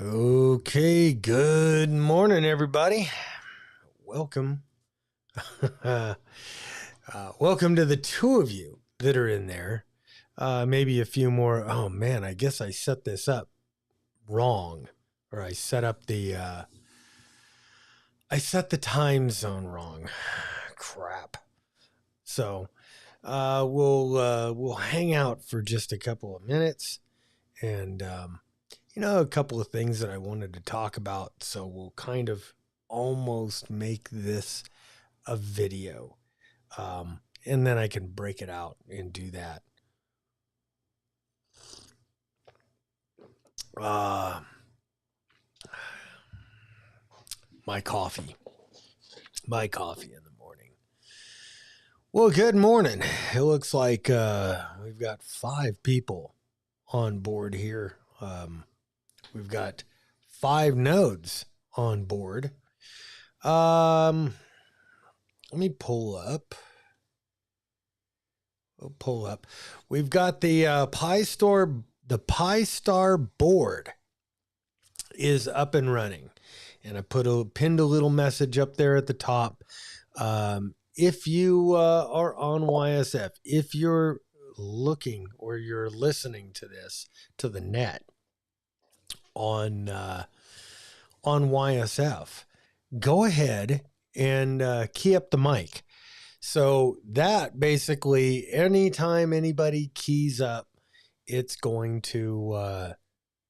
Okay, good morning, everybody. Welcome. uh, welcome to the two of you that are in there. Maybe a few more. Oh, man, I guess I set this up wrong. Or I set the time zone wrong. Crap. So we'll hang out for just a couple of minutes and a couple of things that I wanted to talk about. So we'll kind of almost make this a video. And then I can break it out and do that. My coffee in the morning. Well, good morning. It looks like we've got 5 people on board here. We've got 5 nodes on board. Let me pull up. We'll pull up. We've got the Pi Star board is up and running, and I pinned a little message up there at the top. If you are on YSF, if you're looking or you're listening to this to the net on YSF, go ahead and key up the mic. So that basically, anytime anybody keys up, it's going to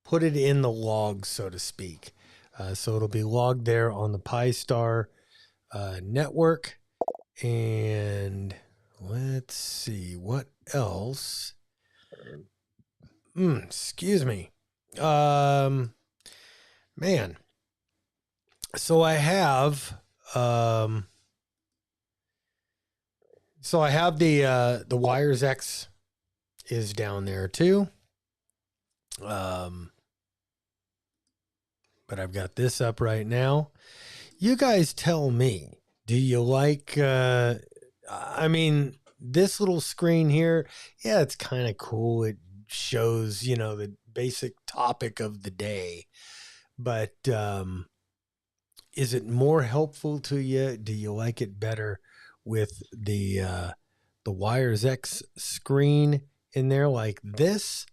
put it in the log, so to speak. So it'll be logged there on the Pi Star network. And let's see what else. Excuse me. Man. So I have the Wires X is down there too. But I've got this up right now. You guys tell me, do you like, this little screen here? Yeah, it's kind of cool. It shows, the basic topic of the day. But is it more helpful to you? Do you like it better with the Wires X screen in there like this?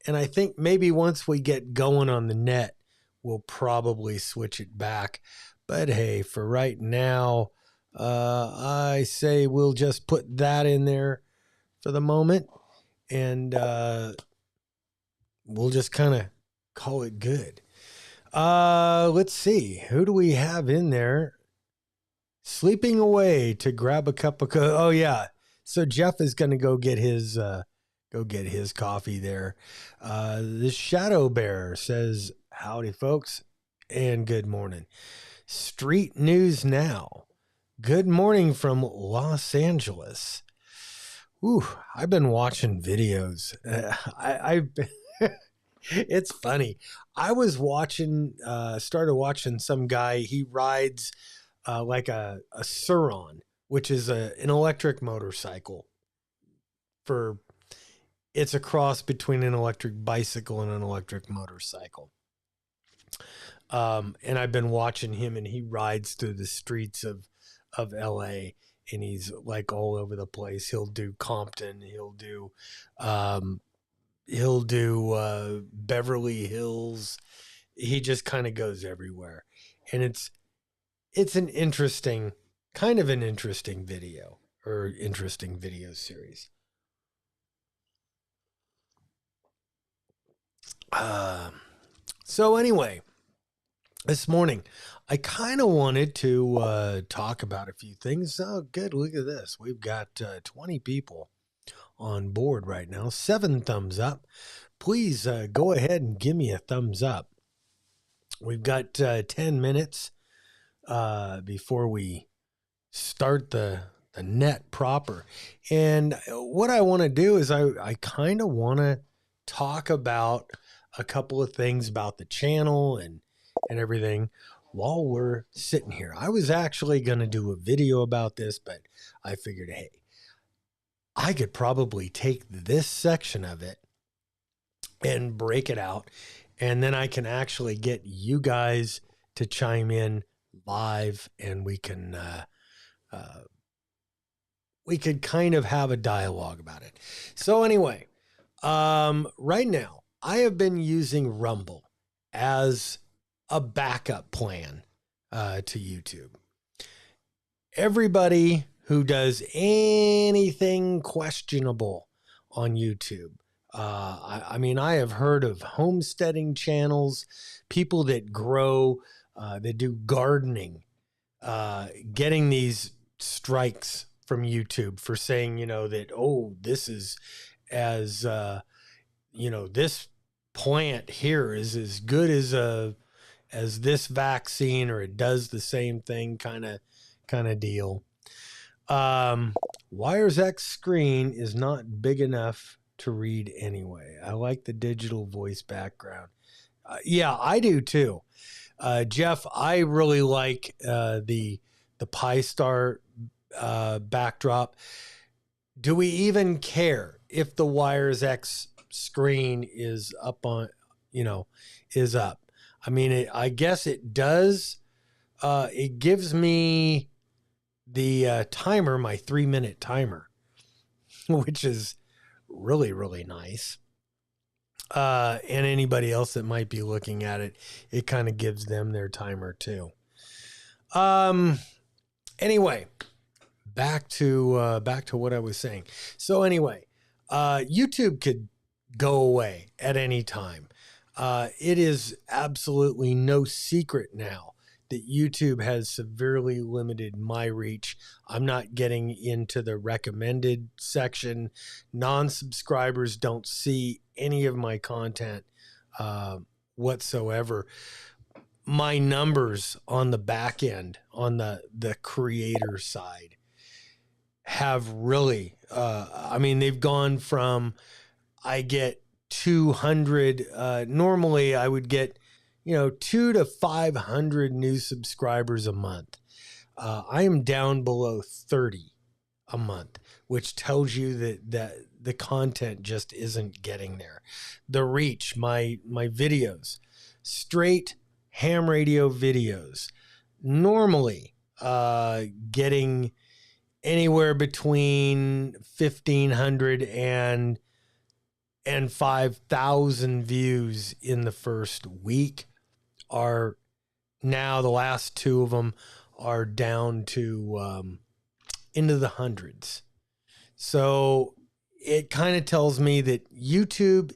And I think maybe once we get going on the net, we'll probably switch it back. But hey, for right now, I say we'll just put that in there for the moment. And we'll just kind of call it good. Let's see. Who do we have in there? Sleeping away to grab a cup of coffee. Oh, yeah. So Jeff is going to go get his coffee there. The Shadow Bear says, howdy, folks, and good morning. Street News Now. Good morning from Los Angeles. Ooh, I've been watching videos. It's funny. I was started watching some guy. He rides like a Suron, which is an electric motorcycle. It's a cross between an electric bicycle and an electric motorcycle. And I've been watching him, and he rides through the streets of LA, and he's like all over the place. He'll do Compton. He'll do Beverly Hills. He just kind of goes everywhere. And it's an interesting video or interesting video series. So anyway, this morning, I kind of wanted to talk about a few things. Oh, good. Look at this. We've got 20 people on board right now. 7 thumbs up. Please go ahead and give me a thumbs up. We've got 10 minutes before we start the net proper. And what I want to do is I kind of want to talk about a couple of things about the channel and everything while we're sitting here. I was actually going to do a video about this, but I figured, hey, I could probably take this section of it and break it out and then I can actually get you guys to chime in live, and we could kind of have a dialogue about it. So anyway, right now I have been using Rumble as a backup plan to YouTube. Everybody who does anything questionable on YouTube. I mean, I have heard of homesteading channels, people that grow, that do gardening, getting these strikes from YouTube for saying, that, oh, this is this plant here is as good as this vaccine, or it does the same thing kind of deal. Wires X screen is not big enough to read anyway. I like the digital voice background. Yeah, I do too. Jeff, I really like the Pi Star backdrop. Do we even care if the Wires X screen is up on, is up? I mean, I guess it does. It gives me the timer, my 3-minute timer, which is really, really nice. And anybody else that might be looking at it, it kind of gives them their timer too. Anyway, back to what I was saying. So anyway, YouTube could go away at any time. It is absolutely no secret now that YouTube has severely limited my reach. I'm not getting into the recommended section. Non-subscribers don't see any of my content whatsoever. My numbers on the back end, on the creator side, have really, they've gone from, I get 200, normally I would get, 200 to 500 new subscribers a month. I am down below 30 a month, which tells you that the content just isn't getting there. The reach, my videos, straight ham radio videos, normally getting anywhere between 1,500 and 5,000 views in the first week, are now, the last two of them are down to into the hundreds. So it kind of tells me that YouTube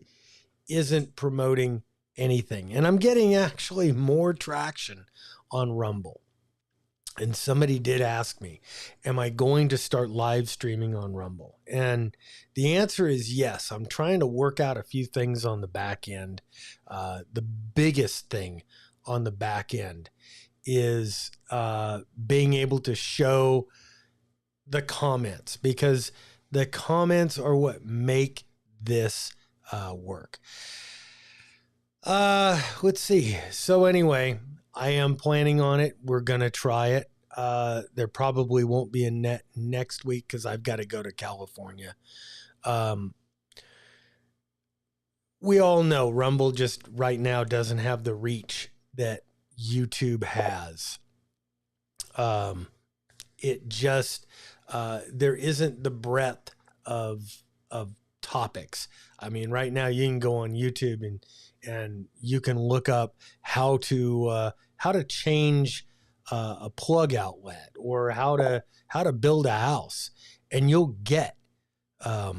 isn't promoting anything. And I'm getting actually more traction on Rumble. And somebody did ask me, am I going to start live streaming on Rumble? And the answer is yes. I'm trying to work out a few things on the back end. The biggest thing on the back end is being able to show the comments, because the comments are what make this work. Let's see. So anyway, I am planning on it. We're going to try it. There probably won't be a net next week because I've got to go to California. We all know Rumble just right now doesn't have the reach that YouTube has. It just, there isn't the breadth of topics. I mean, right now you can go on YouTube and you can look up how to change a plug outlet, or how to build a house, and you'll get a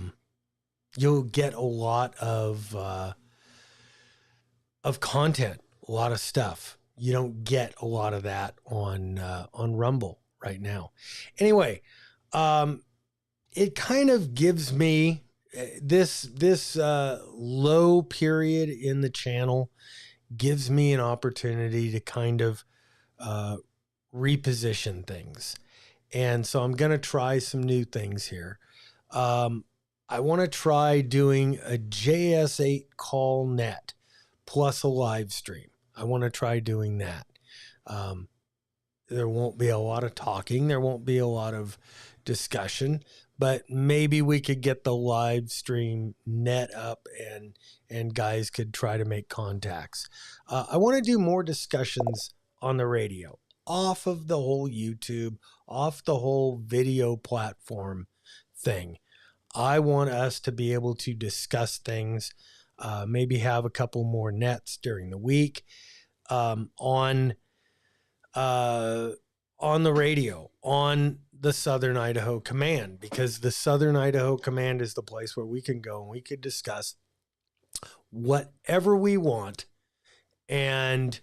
lot of content, a lot of stuff. You don't get a lot of that on Rumble right now. Anyway, it kind of gives me this low period in the channel, gives me an opportunity to kind of reposition things. And so I'm going to try some new things here. I want to try doing a JS8 call net plus a live stream. I want to try doing that. There won't be a lot of talking. There won't be a lot of discussion, but maybe we could get the live stream net up and guys could try to make contacts. I want to do more discussions on the radio, off of the whole YouTube, off the whole video platform thing. I want us to be able to discuss things, maybe have a couple more nets during the week, on the radio, on the Southern Idaho Command, because the Southern Idaho Command is the place where we can go and we could discuss whatever we want, and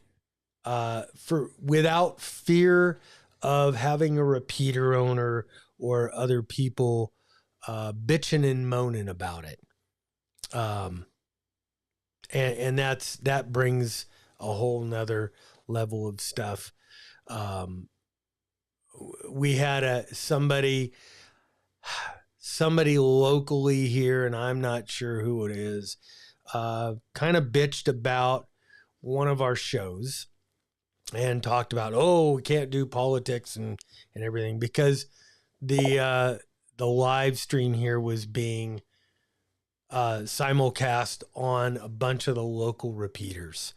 for without fear of having a repeater owner or other people bitching and moaning about it. And that brings a whole nother level of stuff. We had somebody locally here, and I'm not sure who it is, kind of bitched about one of our shows and talked about, we can't do politics and everything, because the live stream here was being simulcast on a bunch of the local repeaters.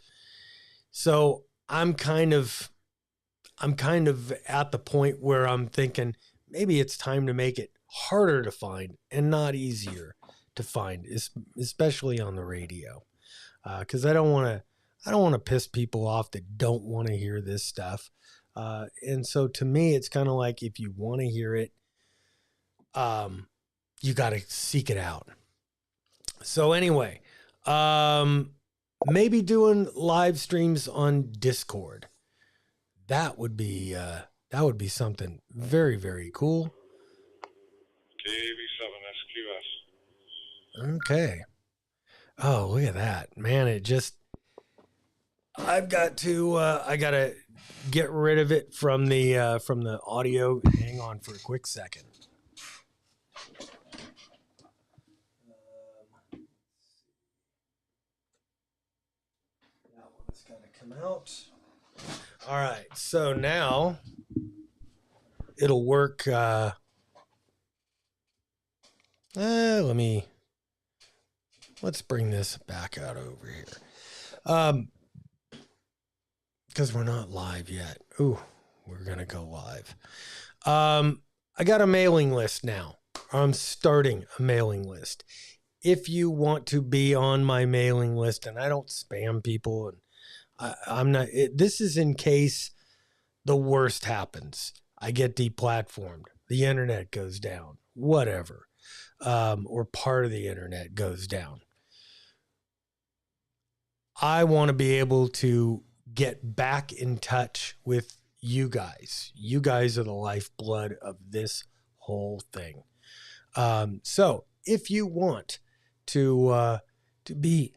So I'm kind of at the point where I'm thinking maybe it's time to make it harder to find and not easier to find, especially on the radio. Because I don't want to piss people off that don't want to hear this stuff. And so to me, it's kind of like, if you want to hear it, you got to seek it out. So anyway, maybe doing live streams on Discord. That would be something very, very cool. KV7SQS. Okay. Oh, look at that, man! I gotta get rid of it from the audio. Hang on for a quick second. That one's gotta come out. All right, so now it'll work. Let's bring this back out over here. Because we're not live yet. Ooh, we're going to go live. I got a mailing list now. I'm starting a mailing list. If you want to be on my mailing list, and I don't spam people, and I'm not, this is in case the worst happens. I get deplatformed. The internet goes down, whatever. Or part of the internet goes down. I want to be able to get back in touch with you guys. You guys are the lifeblood of this whole thing. So if you want to be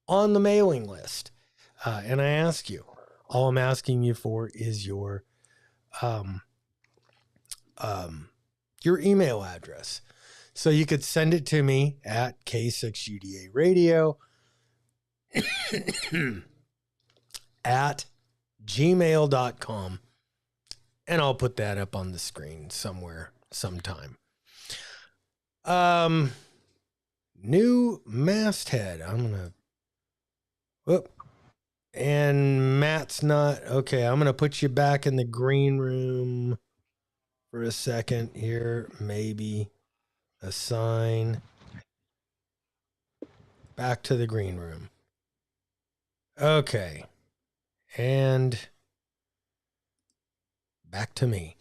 on the mailing list, and I ask you, all I'm asking you for is your email address. So you could send it to me at K6UDA Radio at gmail.com, and I'll put that up on the screen somewhere sometime. New masthead. And Matt's not okay. I'm gonna put you back in the green room for a second here. Maybe assign back to the green room. Okay. And back to me.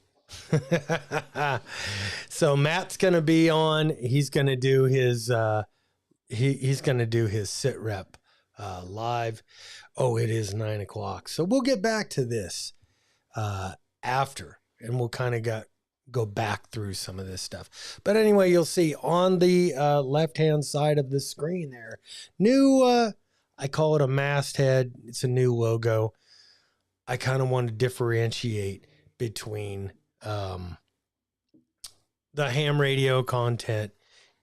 So Matt's going to be on. He's going to do his he's going to do his sit rep live. Oh, it is 9:00. So we'll get back to this after, and we'll kind of go back through some of this stuff. But anyway, you'll see on the left-hand side of the screen there, new I call it a masthead. It's a new logo. I kind of want to differentiate between the ham radio content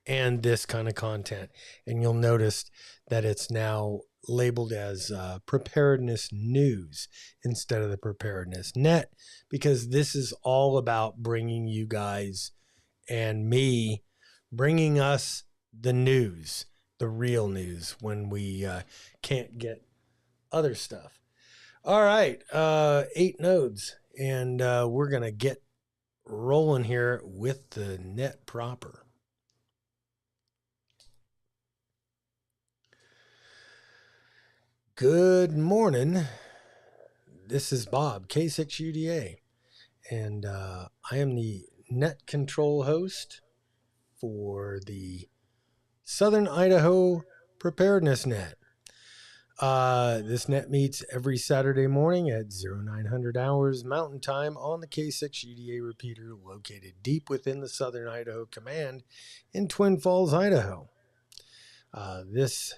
and this kind of content. And you'll notice that it's now labeled as preparedness news instead of the preparedness net, because this is all about bringing you guys and me bringing us the news, the real news, when we can't get other stuff. All right, 8 nodes, and we're going to get rolling here with the net proper. Good morning. This is Bob, K6UDA, and I am the net control host for the Southern Idaho Preparedness Net. This net meets every Saturday morning at 0900 hours Mountain Time on the K6UDA repeater located deep within the Southern Idaho Command in Twin Falls, Idaho. This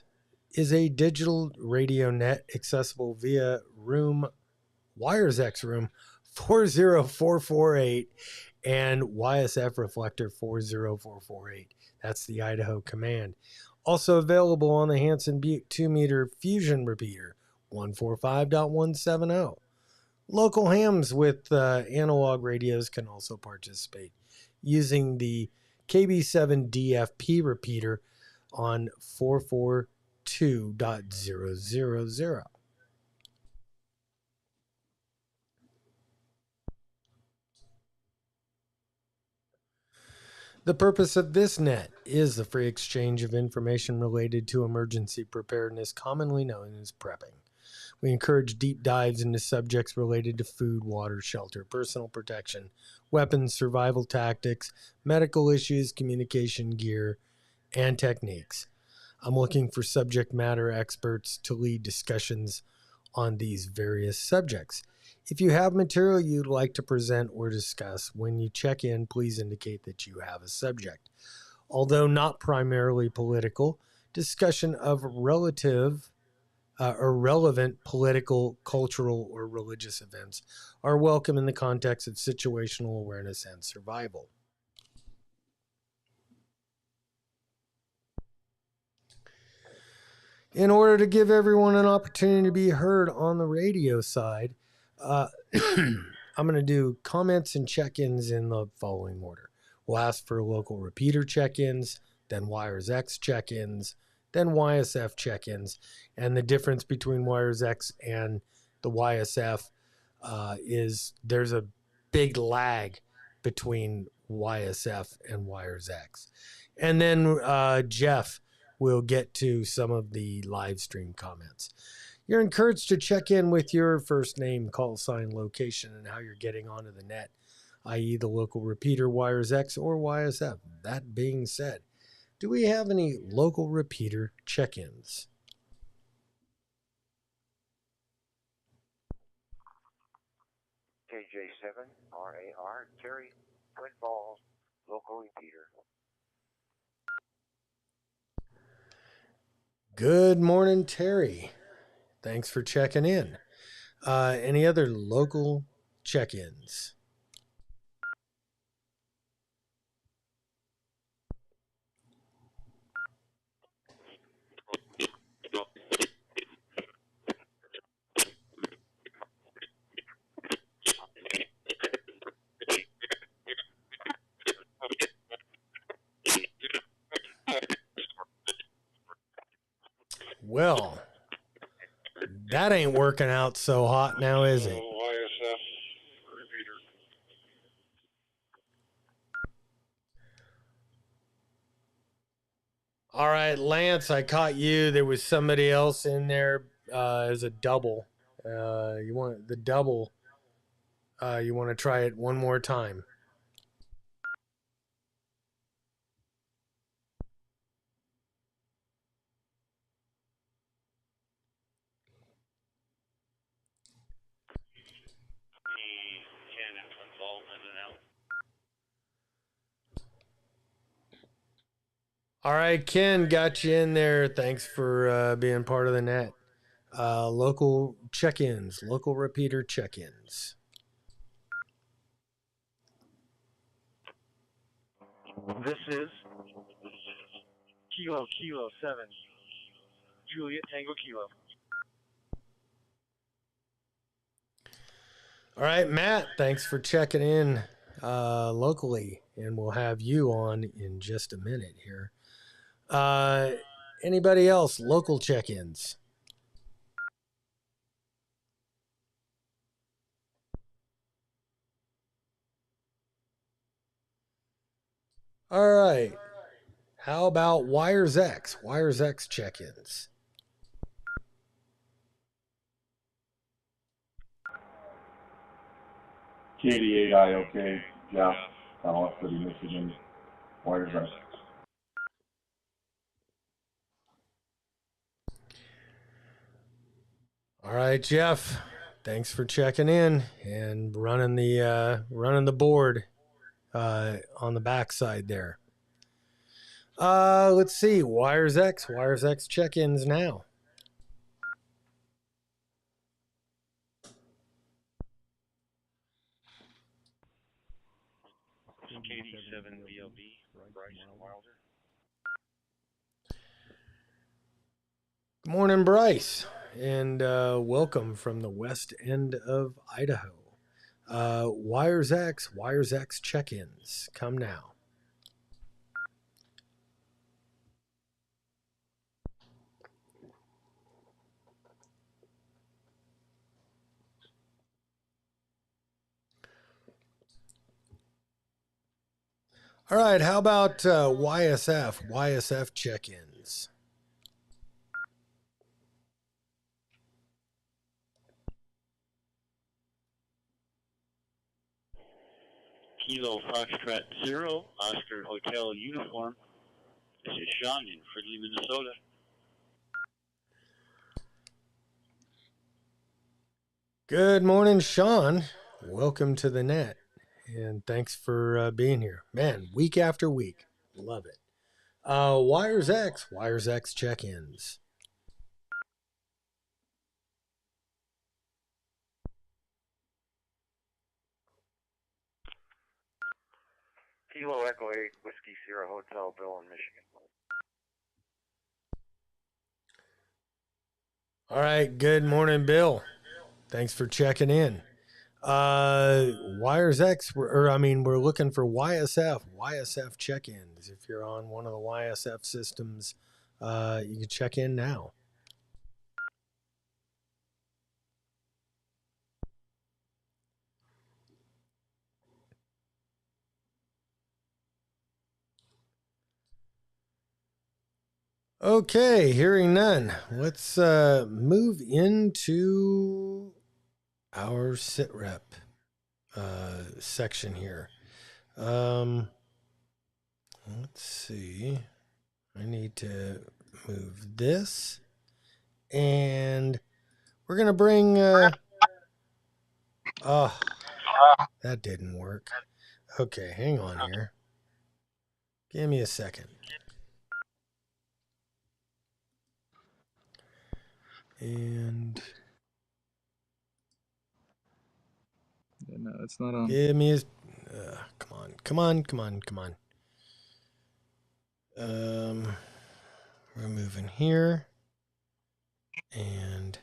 is a digital radio net accessible via WiresX room 40448 and YSF reflector 40448. That's the Idaho Command. Also available on the Hanson Butte 2-meter fusion repeater 145.170. Local hams with analog radios can also participate using the KB7DFP repeater on 442.000. The purpose of this net is the free exchange of information related to emergency preparedness, commonly known as prepping. We encourage deep dives into subjects related to food, water, shelter, personal protection, weapons, survival tactics, medical issues, communication gear, and techniques. I'm looking for subject matter experts to lead discussions on these various subjects. If you have material you'd like to present or discuss, when you check in, please indicate that you have a subject. Although not primarily political, discussion of relevant political, cultural, or religious events are welcome in the context of situational awareness and survival. In order to give everyone an opportunity to be heard on the radio side, I'm going to do comments and check-ins in the following order. We'll ask for local repeater check-ins, then WiresX check-ins, then YSF check-ins. And the difference between WiresX and the YSF is there's a big lag between YSF and WiresX. And then Jeff will get to some of the live stream comments. You're encouraged to check in with your first name, call sign, location, and how you're getting onto the net, i.e. the local repeater, WiresX, or YSF. That being said, do we have any local repeater check-ins? KJ7RAR, Terry, Twin Falls, local repeater. Good morning, Terry. Thanks for checking in. Any other local check-ins? Well, that ain't working out so hot now, is it? YSF repeater. All right, Lance, I caught you. There was somebody else in there as a double. You want the double? You want to try it one more time? All right, Ken, got you in there. Thanks for being part of the net. Local check-ins, local repeater check-ins. This is Kilo 7, Juliet Tango Kilo. All right, Matt, thanks for checking in locally. and we'll have you on in just a minute here. Uh, Anybody else? Local check-ins. All right. How about Wires X? Wires X check-ins. KD8IOK, Jeff, West City, Michigan, Wires X. All right, Jeff. Thanks for checking in and running the board on the backside there. Let's see. Wires X check-ins now. KD7VLB, Bryce Wilder. Good morning, Bryce, and welcome from the west end of Idaho. Wires X check-ins. Come now. All right, how about YSF check-ins? Kilo Foxtrot 0, Oscar Hotel Uniform. This is Sean in Fridley, Minnesota. Good morning, Sean. Welcome to the net, and thanks for being here. Man, week after week. Love it. Wires X check-ins. Kilo Echo 8, Whiskey Sierra Hotel, Billings, Michigan. All right, good morning, Bill. Thanks for checking in. Wires X, we're looking for YSF check-ins. If you're on one of the YSF systems, you can check in now. Okay, hearing none. Let's move into our sit rep section here. Let's see. I need to move this, and we're gonna bring. Oh, that didn't work. Okay, hang on here. Give me a second. And Yeah, no, it's not on. give me a. Come on. We're moving here, and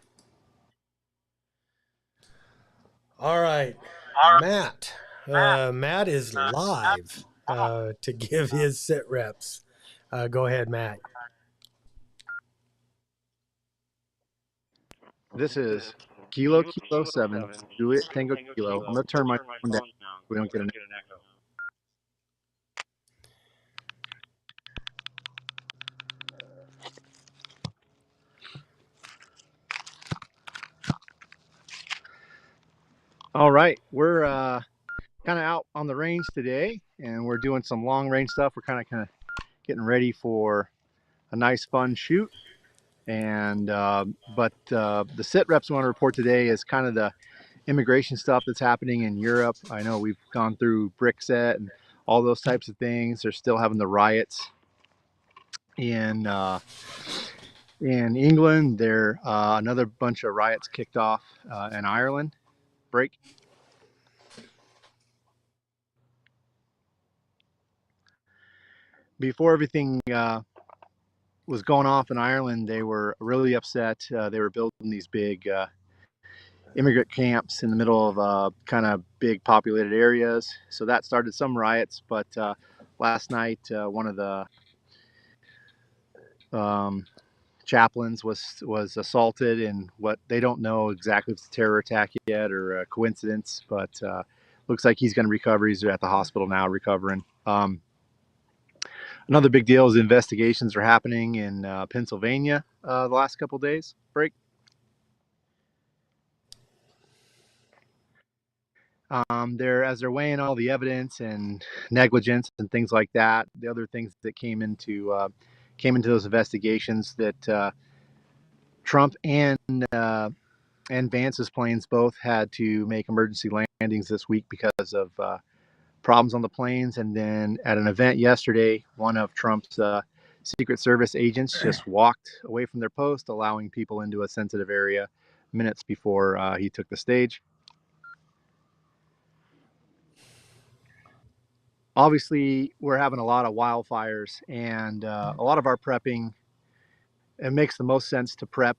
all right, Matt. Matt is live to give his sit reps. Go ahead, Matt. This is Kilo 7, Juliet Tango Kilo. I'm going to turn my phone down so we don't get an echo. All right, we're kind of out on the range today, and we're doing some long range stuff. We're kind of getting ready for a nice fun shoot. And but the sit reps we want to report today is kind of the immigration stuff that's happening in Europe. I know we've gone through Brexit and all those types of things. They're still having the riots in England. There another bunch of riots kicked off in Ireland. Break. Before everything was going off in Ireland, they were really upset. They were building these big immigrant camps in the middle of kind of big populated areas. So that started some riots. But last night, one of the um, chaplains was assaulted in what they don't know exactly if it's a terror attack yet or a coincidence, but looks like he's going to recover. He's at the hospital now recovering. Another big deal is investigations are happening in Pennsylvania the last couple of days. Break. They're weighing all the evidence and negligence and things like that. The other things that came into those investigations that Trump and Vance's planes both had to make emergency landings this week because of problems on the planes. And then at an event yesterday, one of Trump's Secret Service agents just walked away from their post, allowing people into a sensitive area minutes before he took the stage. Obviously, we're having a lot of wildfires, and a lot of our prepping, it makes the most sense to prep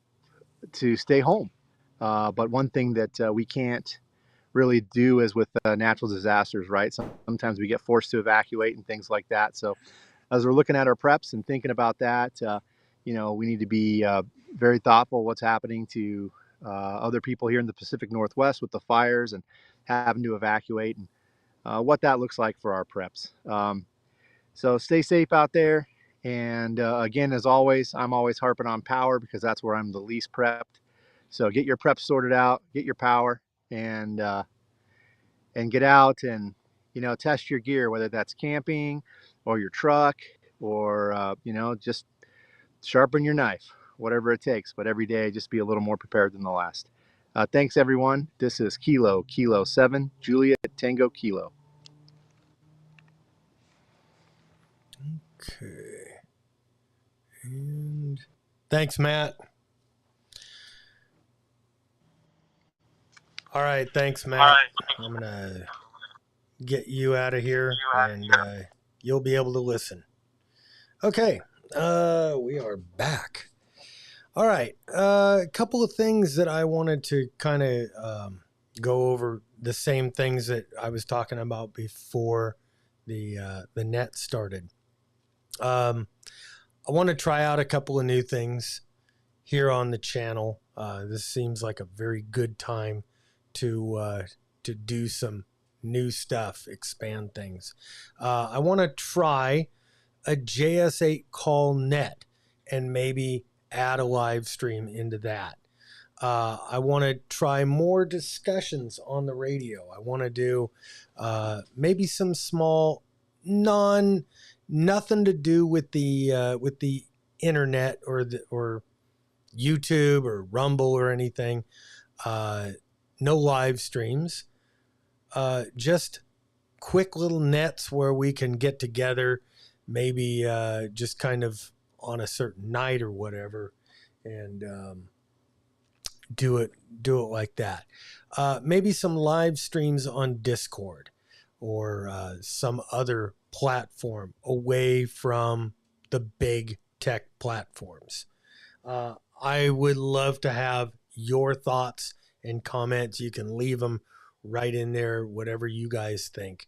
to stay home. But one thing that we can't really do is with natural disasters, right? Sometimes we get forced to evacuate and things like that. So as we're looking at our preps and thinking about that, we need to be very thoughtful what's happening to other people here in the Pacific Northwest with the fires and having to evacuate and what that looks like for our preps. So stay safe out there. And again, as always, I'm always harping on power because that's where I'm the least prepped. So get your prep sorted out, get your power, and get out and test your gear, whether that's camping or your truck or just sharpen your knife, whatever it takes. But every day, just be a little more prepared than the last. Thanks, everyone. This is Kilo 7, Juliet Tango Kilo. Okay. And thanks, Matt. All right. Thanks, Matt. I'm going to get you out of here and you'll be able to listen. Okay. We are back. All right. A couple of things that I wanted to kind of go over, the same things that I was talking about before the net started. I want to try out a couple of new things here on the channel. This seems like a very good time to do some new stuff, expand things. I want to try a JS8 call net and maybe add a live stream into that. I want to try more discussions on the radio. I want to do maybe some small nothing to do with the internet or YouTube or Rumble or anything. No live streams. Just quick little nets where we can get together, maybe just kind of on a certain night or whatever, and do it like that. Maybe some live streams on Discord or some other platform away from the big tech platforms. I would love to have your thoughts and comments. You can leave them right in there, whatever you guys think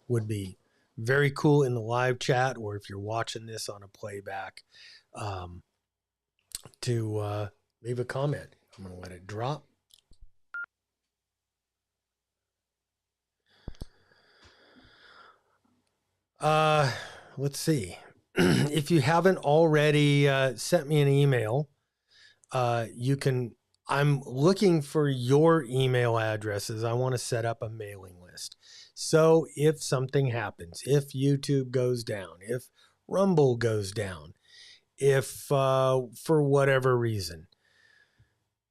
would be very cool in the live chat, or if you're watching this on a playback, to leave a comment. I'm going to let it drop. Let's see. If you haven't already sent me an email, you can. I'm looking for your email addresses. I want to set up a mailing list. So if something happens, if YouTube goes down, if Rumble goes down, if for whatever reason,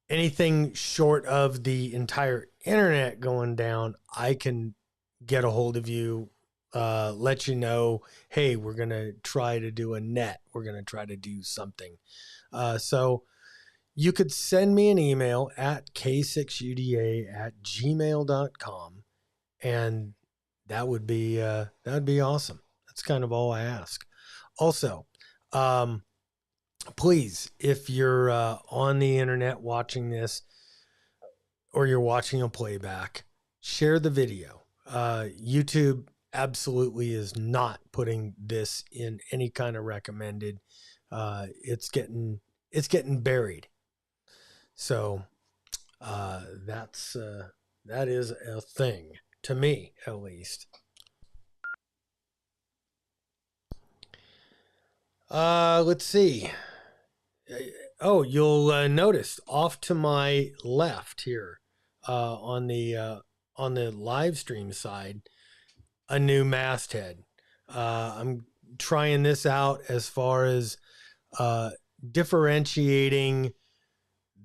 anything short of the entire internet going down, I can get a hold of you, let you know, hey, we're going to try to do a net. We're going to try to do something. So you could send me an email at k6uda@gmail.com, and that would be awesome. That's kind of all I ask. Also, please, if you're on the internet watching this, or you're watching a playback, share the video. YouTube absolutely is not putting this in any kind of recommended. It's getting buried. So that is a thing to me, at least. Let's see. Oh, you'll notice off to my left here, on the live stream side, a new masthead. I'm trying this out as far as differentiating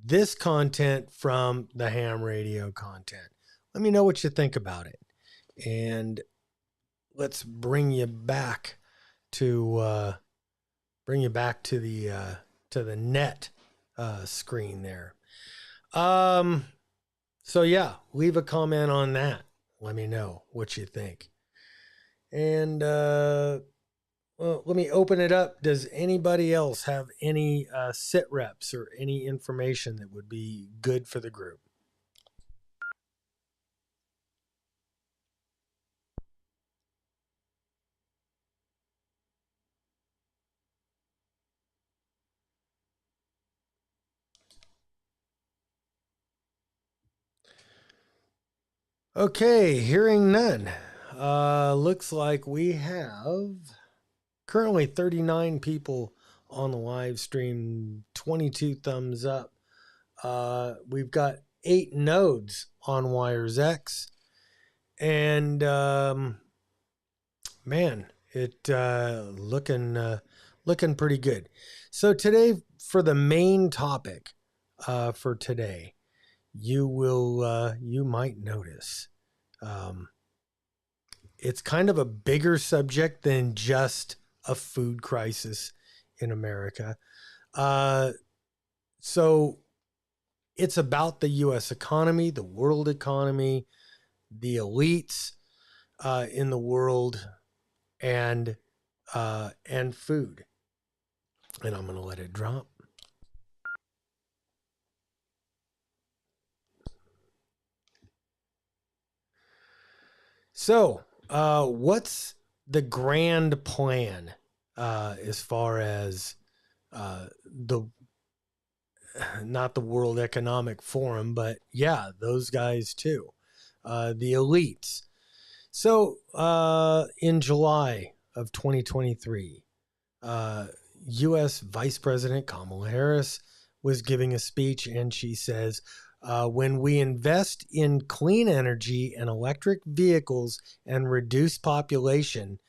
this content from the ham radio content. Let me know what you think about it, and let's bring you back to the net screen there. So yeah, leave a comment on that. Let me know what you think. And well, let me open it up. Does anybody else have any sit reps or any information that would be good for the group? Okay, hearing none. Looks like we have currently 39 people on the live stream, 22 thumbs up. We've got 8 nodes on Wires X, and man, it looking pretty good. So today, for the main topic for today, you might notice it's kind of a bigger subject than just a food crisis in America. So it's about the U.S. economy, the world economy, the elites in the world, and food. And I'm going to let it drop. So, what's the grand plan as far as the not the World Economic Forum, but yeah, those guys too, the elites. So, in July of 2023, U.S. Vice President Kamala Harris was giving a speech, and she says, when we invest in clean energy and electric vehicles and reduce population,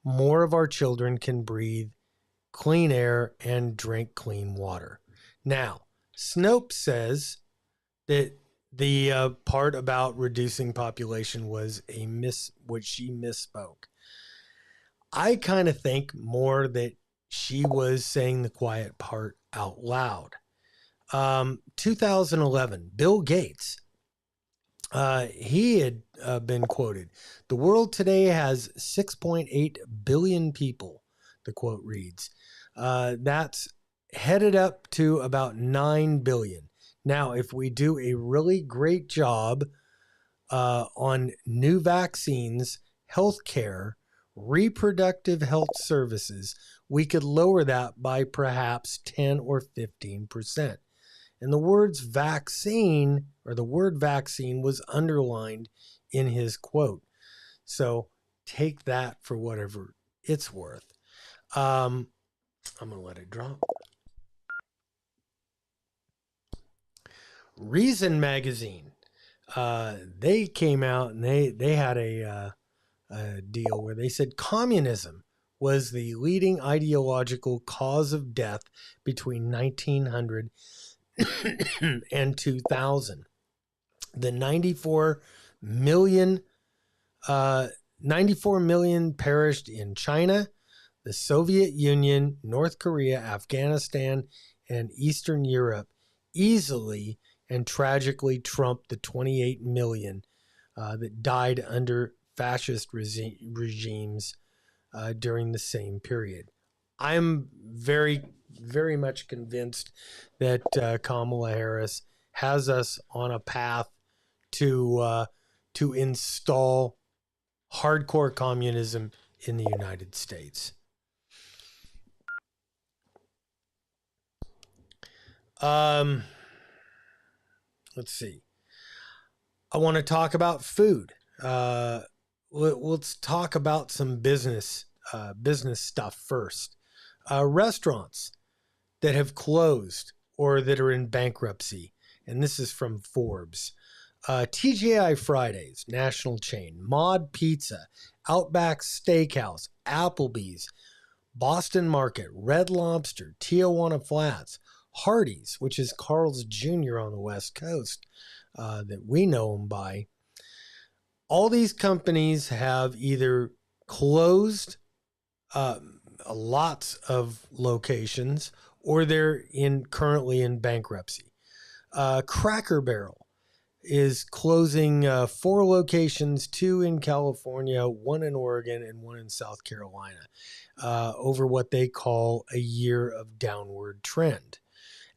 more of our children can breathe clean air and drink clean water. Now, Snopes says that the part about reducing population was what she misspoke. I kind of think more that she was saying the quiet part out loud. 2011, Bill Gates, he had been quoted. The world today has 6.8 billion people, the quote reads. That's headed up to about 9 billion. Now, if we do a really great job on new vaccines, healthcare, reproductive health services, we could lower that by perhaps 10 or 15%. And the word vaccine was underlined in his quote. So take that for whatever it's worth. I'm going to let it drop. Reason Magazine. They came out and they had a deal where they said communism was the leading ideological cause of death between 1900 and 2000. The 94 million perished in China, the Soviet Union, North Korea, Afghanistan, and Eastern Europe easily and tragically trumped the 28 million that died under fascist regimes during the same period. I'm very, very much convinced that Kamala Harris has us on a path to install hardcore communism in the United States. Let's see. I want to talk about food. Let's talk about some business stuff first. Restaurants that have closed or that are in bankruptcy, and this is from Forbes. TGI Fridays, national chain, Mod Pizza, Outback Steakhouse, Applebee's, Boston Market, Red Lobster, Tijuana Flats, Hardee's, which is Carl's Jr. on the West Coast, that we know them by. All these companies have either closed lots of locations or they're currently in bankruptcy. Cracker Barrel is closing 4 locations, 2 in California, 1 in Oregon, and 1 in South Carolina, over what they call a year of downward trend.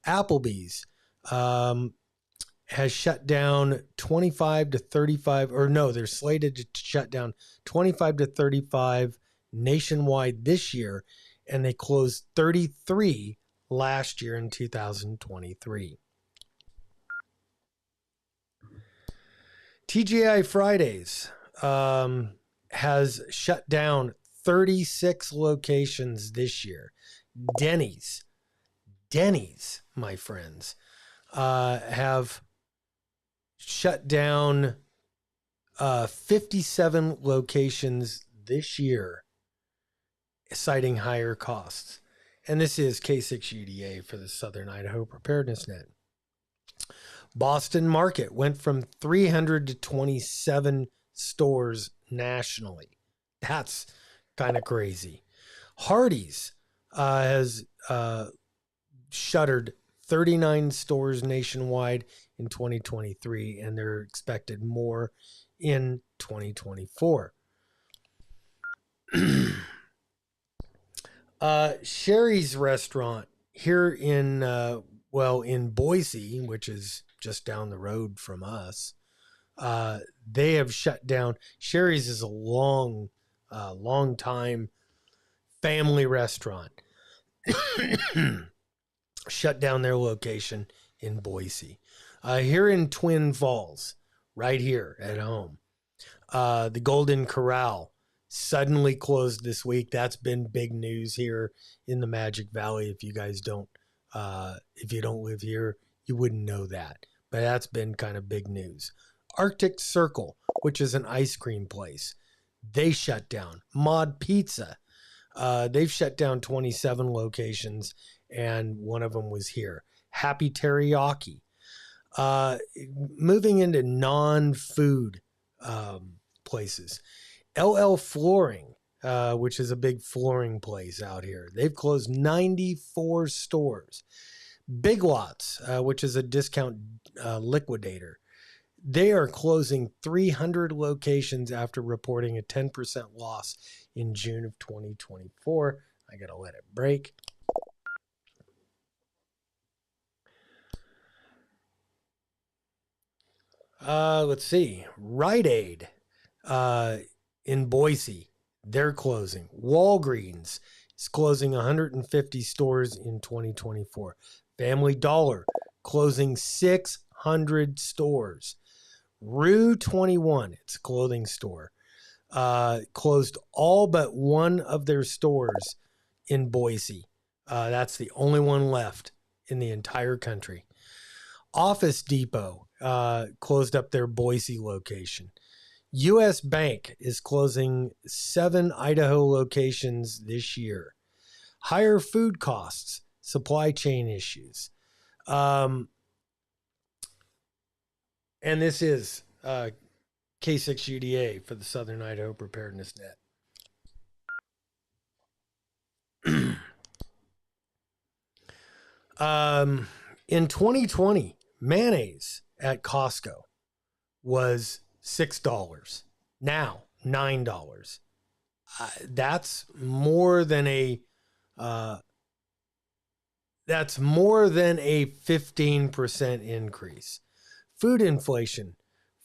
Applebee's has shut down 25 to 35, or no, they're slated to shut down 25 to 35 nationwide this year, and they closed 33 last year in 2023. TGI Fridays has shut down 36 locations this year. Denny's, my friends, have shut down 57 locations this year, citing higher costs. And this is K6UDA for the Southern Idaho Preparedness Net. Boston Market went from 300 to 27 stores nationally. That's kind of crazy. Hardee's has shuttered 39 stores nationwide in 2023, and they're expected more in 2024. Sherry's restaurant here in Boise, which is just down the road from us, they have shut down. Sherry's is a long time family restaurant. Shut down their location in Boise. Here in Twin Falls, right here at home, the Golden Corral suddenly closed this week. That's been big news here in the Magic Valley. If you guys don't, if you don't live here, you wouldn't know that. But that's been kind of big news. Arctic Circle, which is an ice cream place, they shut down. Mod Pizza, they've shut down 27 locations, and one of them was here. Happy Teriyaki. Moving into non-food places. LL Flooring, which is a big flooring place out here, they've closed 94 stores. Big Lots, which is a discount liquidator, they are closing 300 locations after reporting a 10% loss in June of 2024. I got to let it break. Let's see. Rite Aid in Boise, they're closing. Walgreens is closing 150 stores in 2024. Family Dollar closing 600 stores. Rue 21, it's a clothing store, closed all but one of their stores in Boise. That's the only one left in the entire country. Office Depot closed up their Boise location. U.S. Bank is closing 7 Idaho locations this year. Higher food costs, supply chain issues. And this is K6UDA for the Southern Idaho Preparedness Net. In 2020, mayonnaise at Costco was $6. Now, $9. That's more than a 15% increase. Food inflation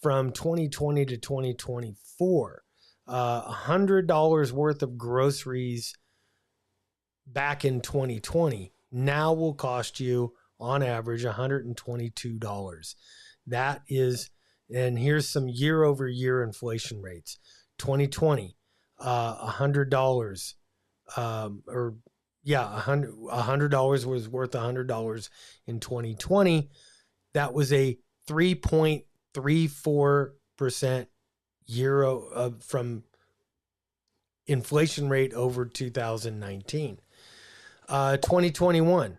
from 2020 to 2024. $100 worth of groceries back in 2020 now will cost you on average $122. That is, and here's some year over year inflation rates. 2020, $100, $100 was worth $100 in 2020. That was a 3.34% from inflation rate over 2019. 2021,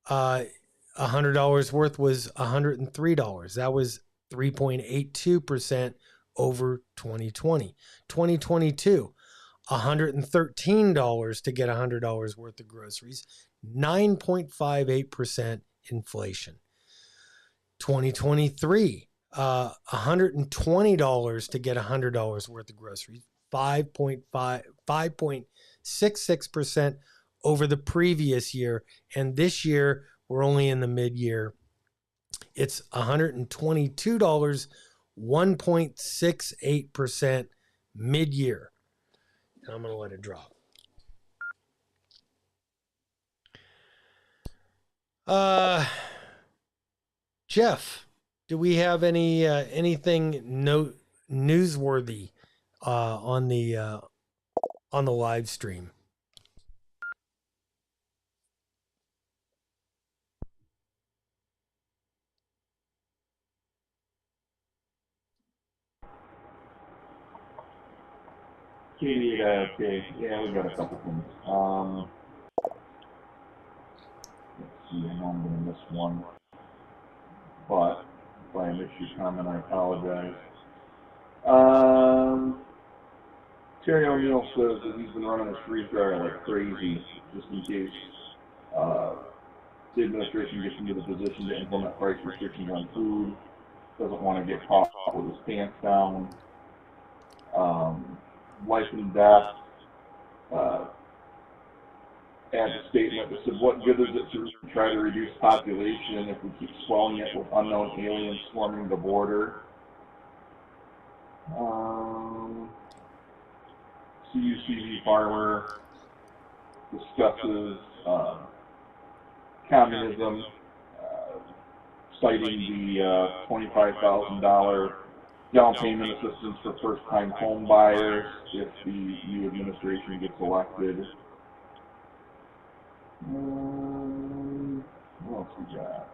$100 worth was $103. That was 3.82% over 2020. 2022, $113 to get $100 worth of groceries, 9.58% inflation. 2023, $120 to get $100 worth of groceries, 5.66% over the previous year. And this year, we're only in the mid-year. It's $122, 1.68% mid-year. And I'm going to let it drop. Jeff, do we have anything newsworthy on the live stream? Katie, okay, yeah, we got a couple things. Let's see, I know I'm going to miss one, but if I miss your comment, I apologize. Terry O'Neill says that he's been running his freeze dryer like crazy, just in case the administration gets into the position to implement price restrictions on food, doesn't want to get caught with his pants down. Life and death, adds a statement that said, what good is it to try to reduce population if we keep swelling it with unknown aliens swarming the border? CUCV farmer discusses communism, citing the $25,000 down payment assistance for first-time home buyers if the new administration gets elected. What else we got?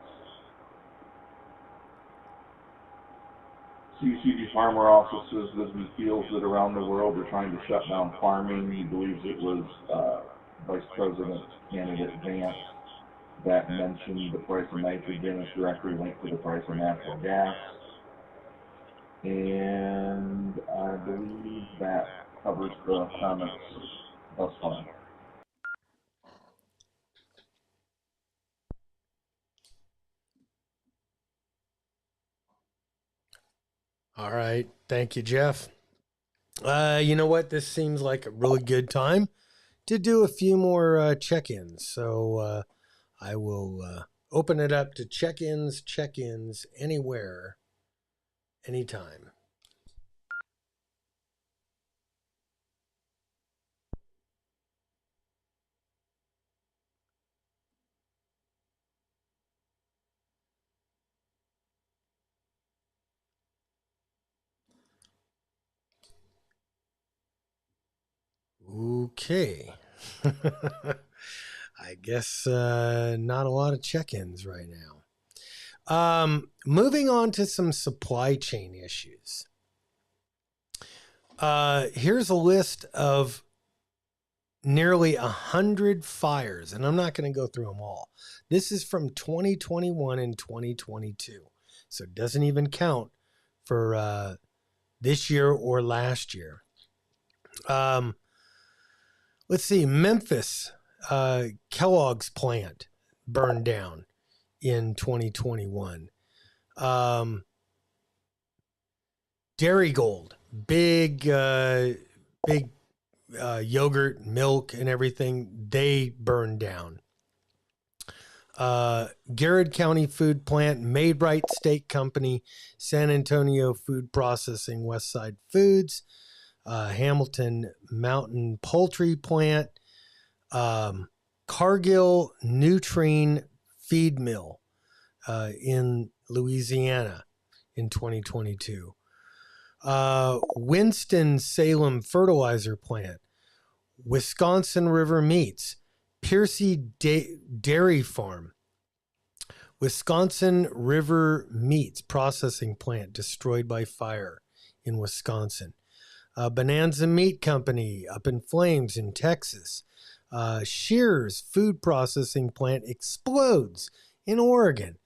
CCD Farmer also says that he feels that around the world they're trying to shut down farming. He believes it was Vice President candidate Vance that mentioned the price of nitrogen is directly linked to the price of natural gas. And I believe that covers the comments thus far. All right. Thank you, Jeff. You know what? This seems like a really good time to do a few more check-ins. So I will open it up to check-ins, anywhere, anytime. Okay. I guess not a lot of check-ins right now. Moving on to some supply chain issues. Here's a list of nearly 100 fires, and I'm not going to go through them all. This is from 2021 and 2022, so it doesn't even count for this year or last year. Let's see, Memphis, Kellogg's plant burned down in 2021. Dairy-Gold, big yogurt, milk, and everything, they burned down. Garrett County Food Plant, Maidbright Steak Company, San Antonio Food Processing, Westside Foods, Hamilton Mountain Poultry Plant, Cargill Nutrien Feed Mill in Louisiana in 2022. Winston-Salem Fertilizer Plant, Wisconsin River Meats, Piercy Dairy Farm, Wisconsin River Meats Processing Plant destroyed by fire in Wisconsin. Bonanza Meat Company up in flames in Texas. Shears Food Processing Plant explodes in Oregon.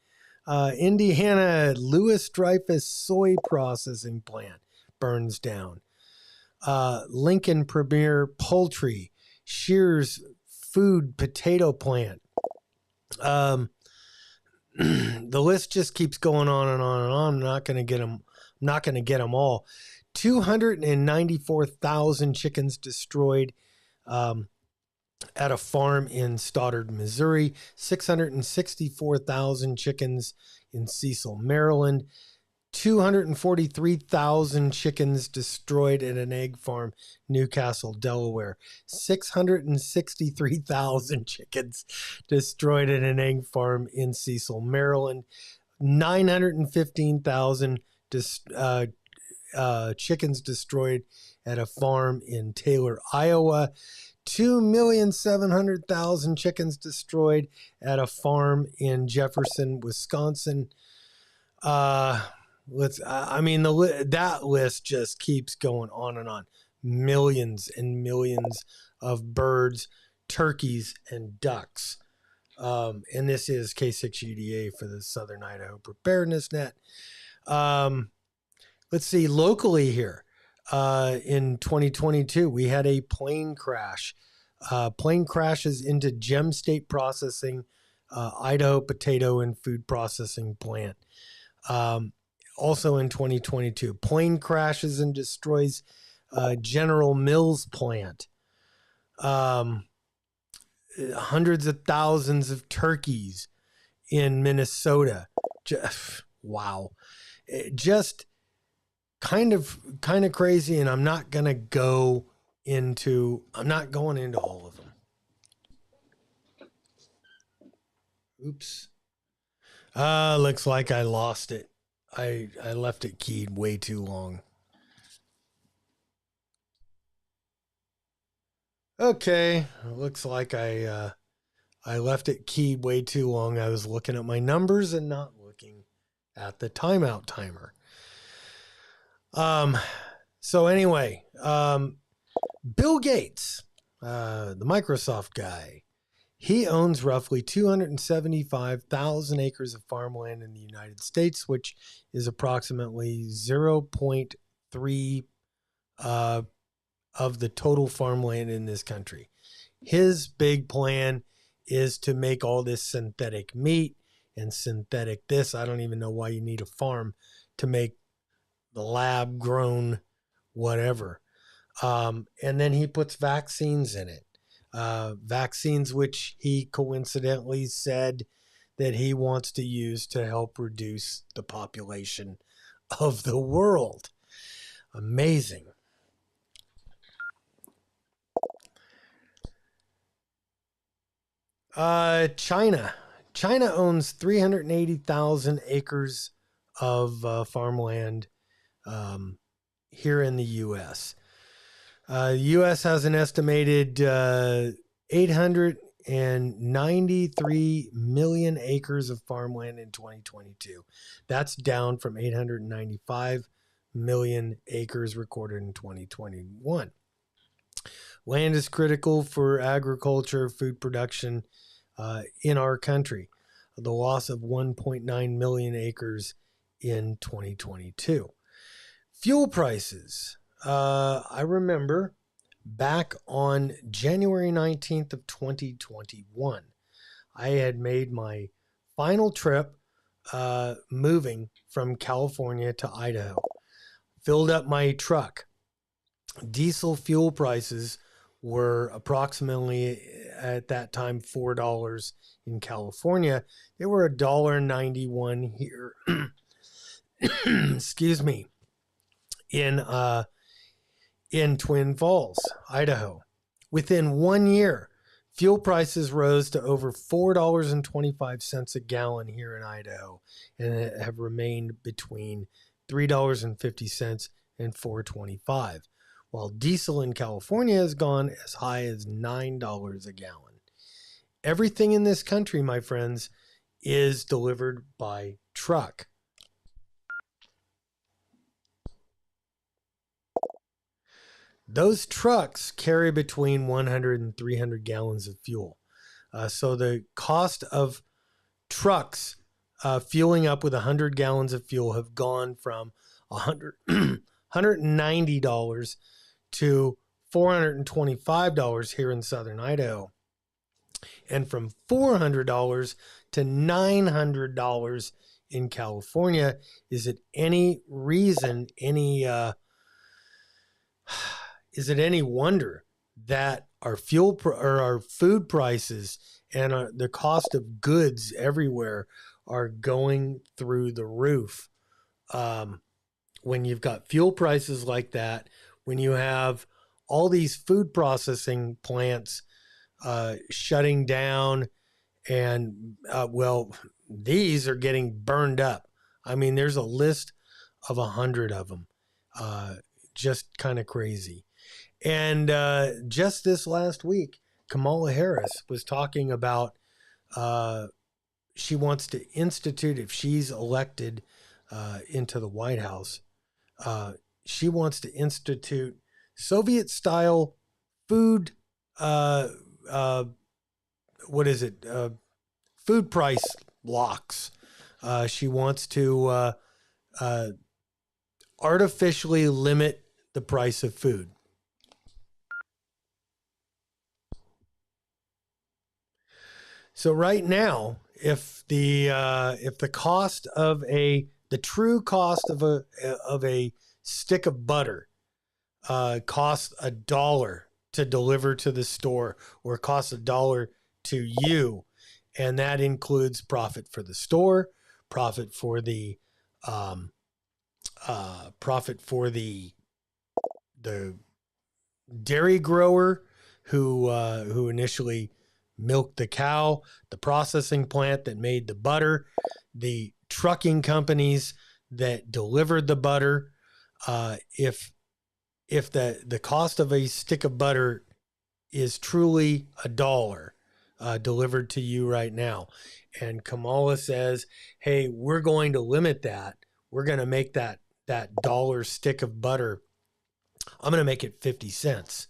Indiana Lewis Dreyfus Soy Processing Plant burns down. Lincoln Premier Poultry, Shears Food Potato Plant. The list just keeps going on and on and on. I'm not going to get them. I'm not going to get them all. 294,000 chickens destroyed at a farm in Stoddard, Missouri. 664,000 chickens in Cecil, Maryland. 243,000 chickens destroyed at an egg farm, Newcastle, Delaware. 663,000 chickens destroyed at an egg farm in Cecil, Maryland. 915,000 chickens destroyed at a farm in Taylor, Iowa. 2,700,000 chickens destroyed at a farm in Jefferson, Wisconsin. That list just keeps going on and on. Millions and millions of birds, turkeys, and ducks. And this is K6UDA for the Southern Idaho Preparedness Net. Let's see, locally here, in 2022, we had a plane crash. Plane crashes into Gem State Processing, Idaho Potato and Food Processing Plant. Also in 2022, plane crashes and destroys General Mills plant. Hundreds of thousands of turkeys in Minnesota. Wow. Just kind of crazy, and I'm not going into all of them. Oops. Looks like I lost it. I left it keyed way too long. Okay, looks like I left it keyed way too long. I was looking at my numbers and not looking at the timeout timer. So anyway, Bill Gates, the Microsoft guy, he owns roughly 275,000 acres of farmland in the United States, which is approximately 0.3 of the total farmland in this country. His big plan is to make all this synthetic meat and synthetic this. I don't even know why you need a farm to make the lab grown whatever. And then he puts vaccines in it. Vaccines which he coincidentally said that he wants to use to help reduce the population of the world. Amazing. China owns 380,000 acres of farmland here in the U.S. The U.S. has an estimated 893 million acres of farmland in 2022. That's down from 895 million acres recorded in 2021. Land is critical for agriculture, food production in our country. The loss of 1.9 million acres in 2022. Fuel prices. I remember back on January 19th of 2021, I had made my final trip moving from California to Idaho. Filled up my truck. Diesel fuel prices were approximately at that time $4 in California, they were $1.91 here. Excuse me, in Twin Falls, Idaho. Within 1 year, fuel prices rose to over $4.25 a gallon here in Idaho, and have remained between $3.50 and $4.25, while diesel in California has gone as high as $9 a gallon. Everything in this country, my friends, is delivered by truck. Those trucks carry between 100 and 300 gallons of fuel. So the cost of trucks fueling up with 100 gallons of fuel have gone from $190 to $425 here in southern Idaho, and from $400 to $900 in California. Is it any reason, is it any wonder that our or our food prices and the cost of goods everywhere are going through the roof? When you've got fuel prices like that, when you have all these food processing plants shutting down, and these are getting burned up. I mean, there's a list of 100 of them. Just kind of crazy. And just this last week, Kamala Harris was talking about she wants to institute, if she's elected into the White House, she wants to institute Soviet-style food, what is it? Food price locks. She wants to artificially limit the price of food. So right now, if the cost of the true cost of a stick of butter costs $1 to deliver to the store, or costs $1 to you, and that includes profit for the store, profit for the dairy grower who initially milked the cow, the processing plant that made the butter, the trucking companies that delivered the butter. If the cost of a stick of butter is truly $1 delivered to you right now, and Kamala says, "Hey, we're going to limit that. We're going to make that dollar stick of butter. I'm going to make it 50 cents."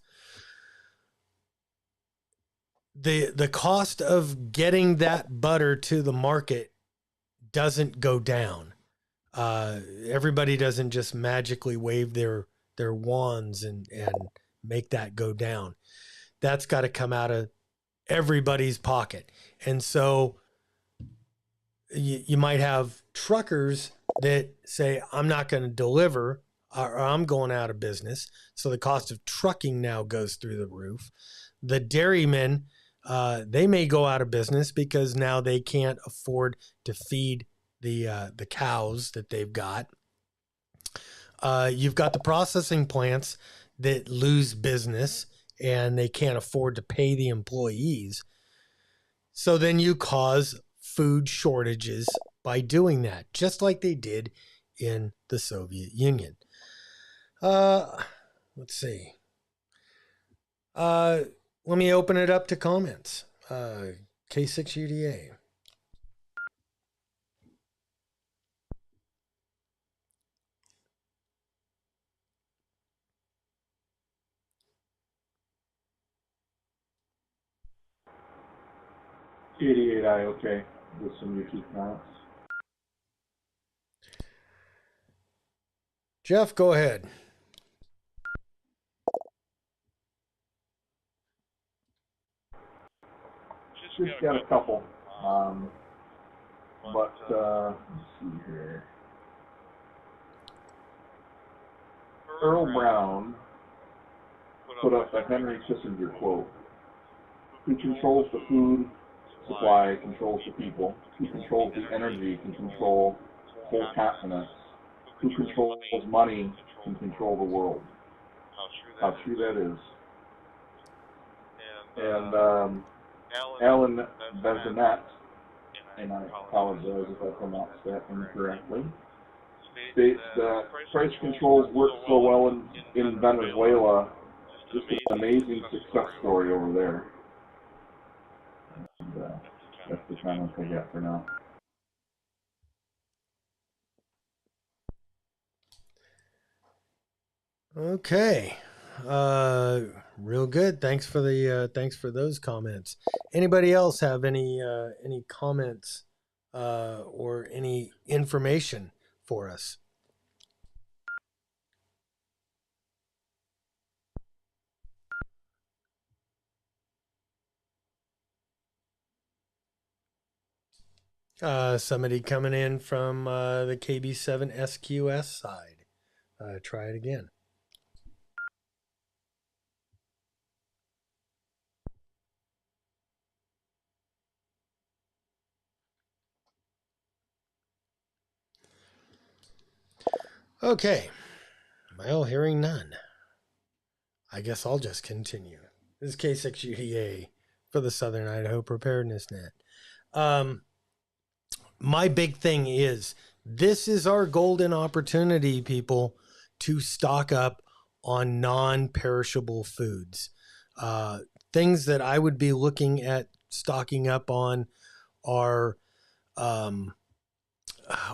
The cost of getting that butter to the market doesn't go down. Everybody doesn't just magically wave their wands and make that go down. That's got to come out of everybody's pocket. And so you might have truckers that say, "I'm not going to deliver, or I'm going out of business." So the cost of trucking now goes through the roof. The dairymen, they may go out of business because now they can't afford to feed the cows that they've got. You've got the processing plants that lose business and they can't afford to pay the employees. So then you cause food shortages by doing that, just like they did in the Soviet Union. Let's see. Let me open it up to comments. K6UDA. '88 okay with some YouTube comments. Jeff, go ahead. Just got a couple. But let's see here. Earl Brown put up a Henry Kissinger quote: "Who controls the food supply controls the people, who controls the energy can control whole continents, who controls money can control the world. How true that is. And Alan Bezenet, and I apologize if I pronounced that incorrectly, states that price controls work so well in Venezuela, just an amazing success story over there. And that's the comments I got for now. Okay. Real good. Thanks for those comments. Anybody else have any comments or any information for us? Somebody coming in from the KB7 SQS side. Try it again. Okay. Well, hearing none, I guess I'll just continue. This is K6UDA for the Southern Idaho Preparedness Net. My big thing is this is our golden opportunity, people, to stock up on non-perishable foods. Things that I would be looking at stocking up on are,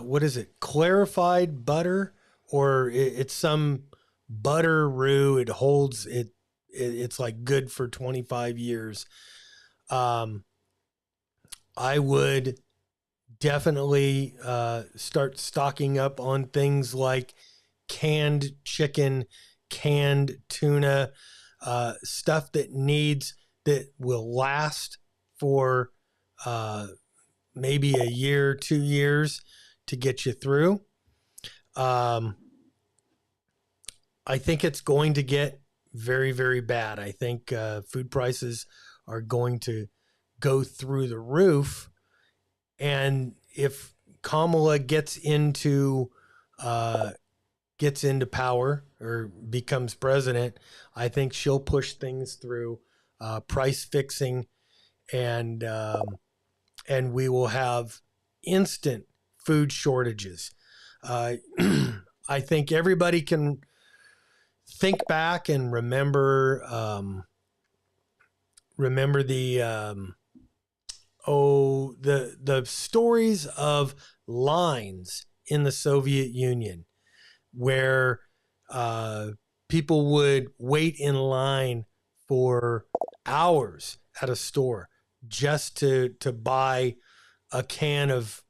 what is it? Clarified butter, or it's some butter roux. It holds it. It's like good for 25 years. I would definitely start stocking up on things like canned chicken, canned tuna, stuff that will last for maybe a year, 2 years to get you through. I think it's going to get very, very bad. I think food prices are going to go through the roof. And if Kamala gets into power or becomes president, I think she'll push things through price fixing, and we will have instant food shortages. I think everybody can think back and remember the stories of lines in the Soviet Union where people would wait in line for hours at a store just to buy a can of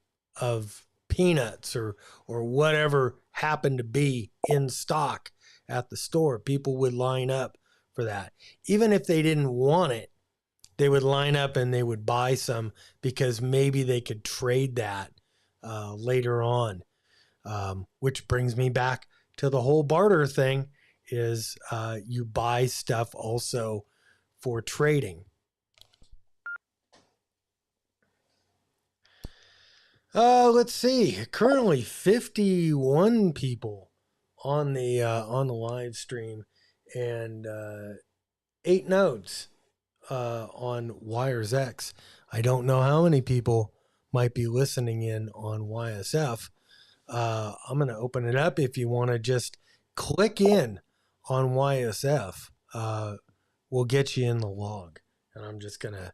peanuts or whatever happened to be in stock at the store. People would line up for that. Even if they didn't want it, they would line up and they would buy some because maybe they could trade that later on. Which brings me back to the whole barter thing is you buy stuff also for trading. Let's see. Currently 51 people on the live stream and 8 nodes on Wires X. I don't know how many people might be listening in on YSF. I'm going to open it up. If you want to just click in on YSF, we'll get you in the log. And I'm just going to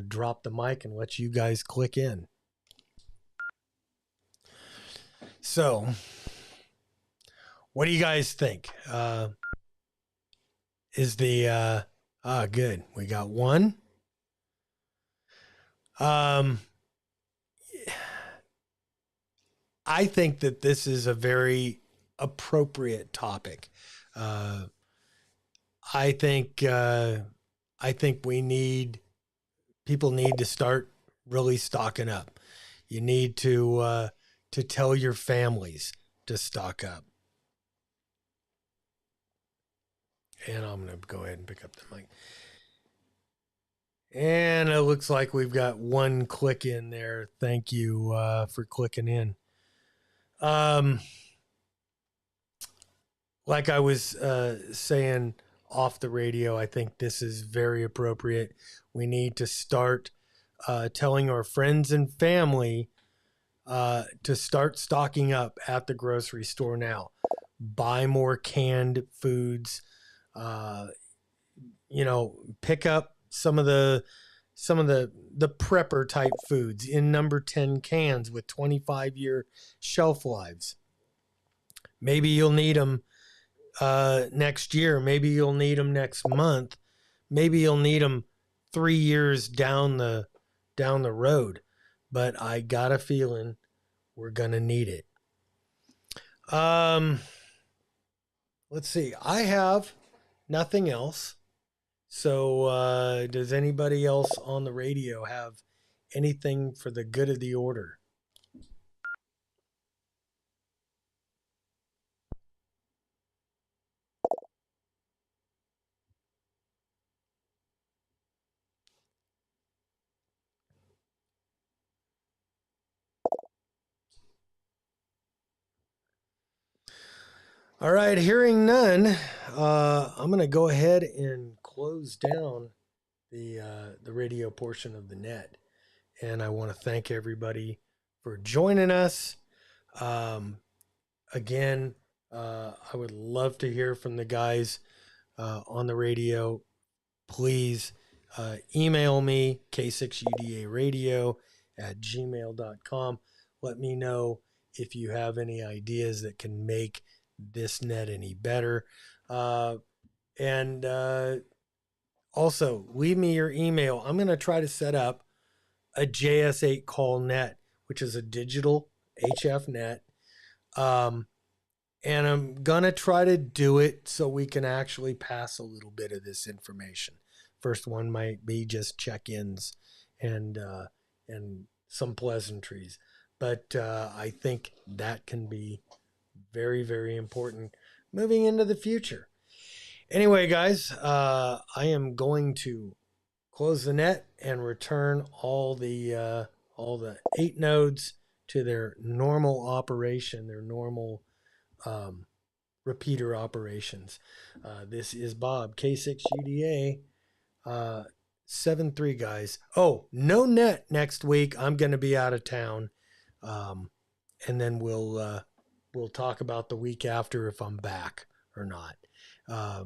drop the mic and let you guys click in. So, what do you guys think? Is the good. We got one. I think that this is a very appropriate topic. I think people need to start really stocking up. You need to tell your families to stock up. And I'm going to go ahead and pick up the mic. And it looks like we've got one click in there. Thank you for clicking in. Like I was saying off the radio, I think this is very appropriate. We need to start telling our friends and family to start stocking up at the grocery store now. Buy more canned foods. Uh, Pick up some of the prepper type foods in number 10 cans with 25-year shelf lives. Maybe you'll need them next year. Maybe you'll need them next month. Maybe you'll need them 3 years down the road. But I got a feeling we're gonna need it. Let's see. I have nothing else. So, does anybody else on the radio have anything for the good of the order? All right, hearing none, I'm going to go ahead and close down the radio portion of the net, and I want to thank everybody for joining us. Again, I would love to hear from the guys on the radio. Please email me, k6udaradio@gmail.com. Let me know if you have any ideas that can make this net any better. And also, leave me your email. I'm going to try to set up a JS8 call net, which is a digital HF net. And I'm going to try to do it so we can actually pass a little bit of this information. First one might be just check-ins and some pleasantries. But I think that can be very, very important moving into the future. Anyway, guys, I am going to close the net and return all the 8 nodes to their normal operation, their normal repeater operations. This is Bob, K6UDA 73, guys. Oh, no net next week. I'm going to be out of town. And then we'll talk about the week after if I'm back or not.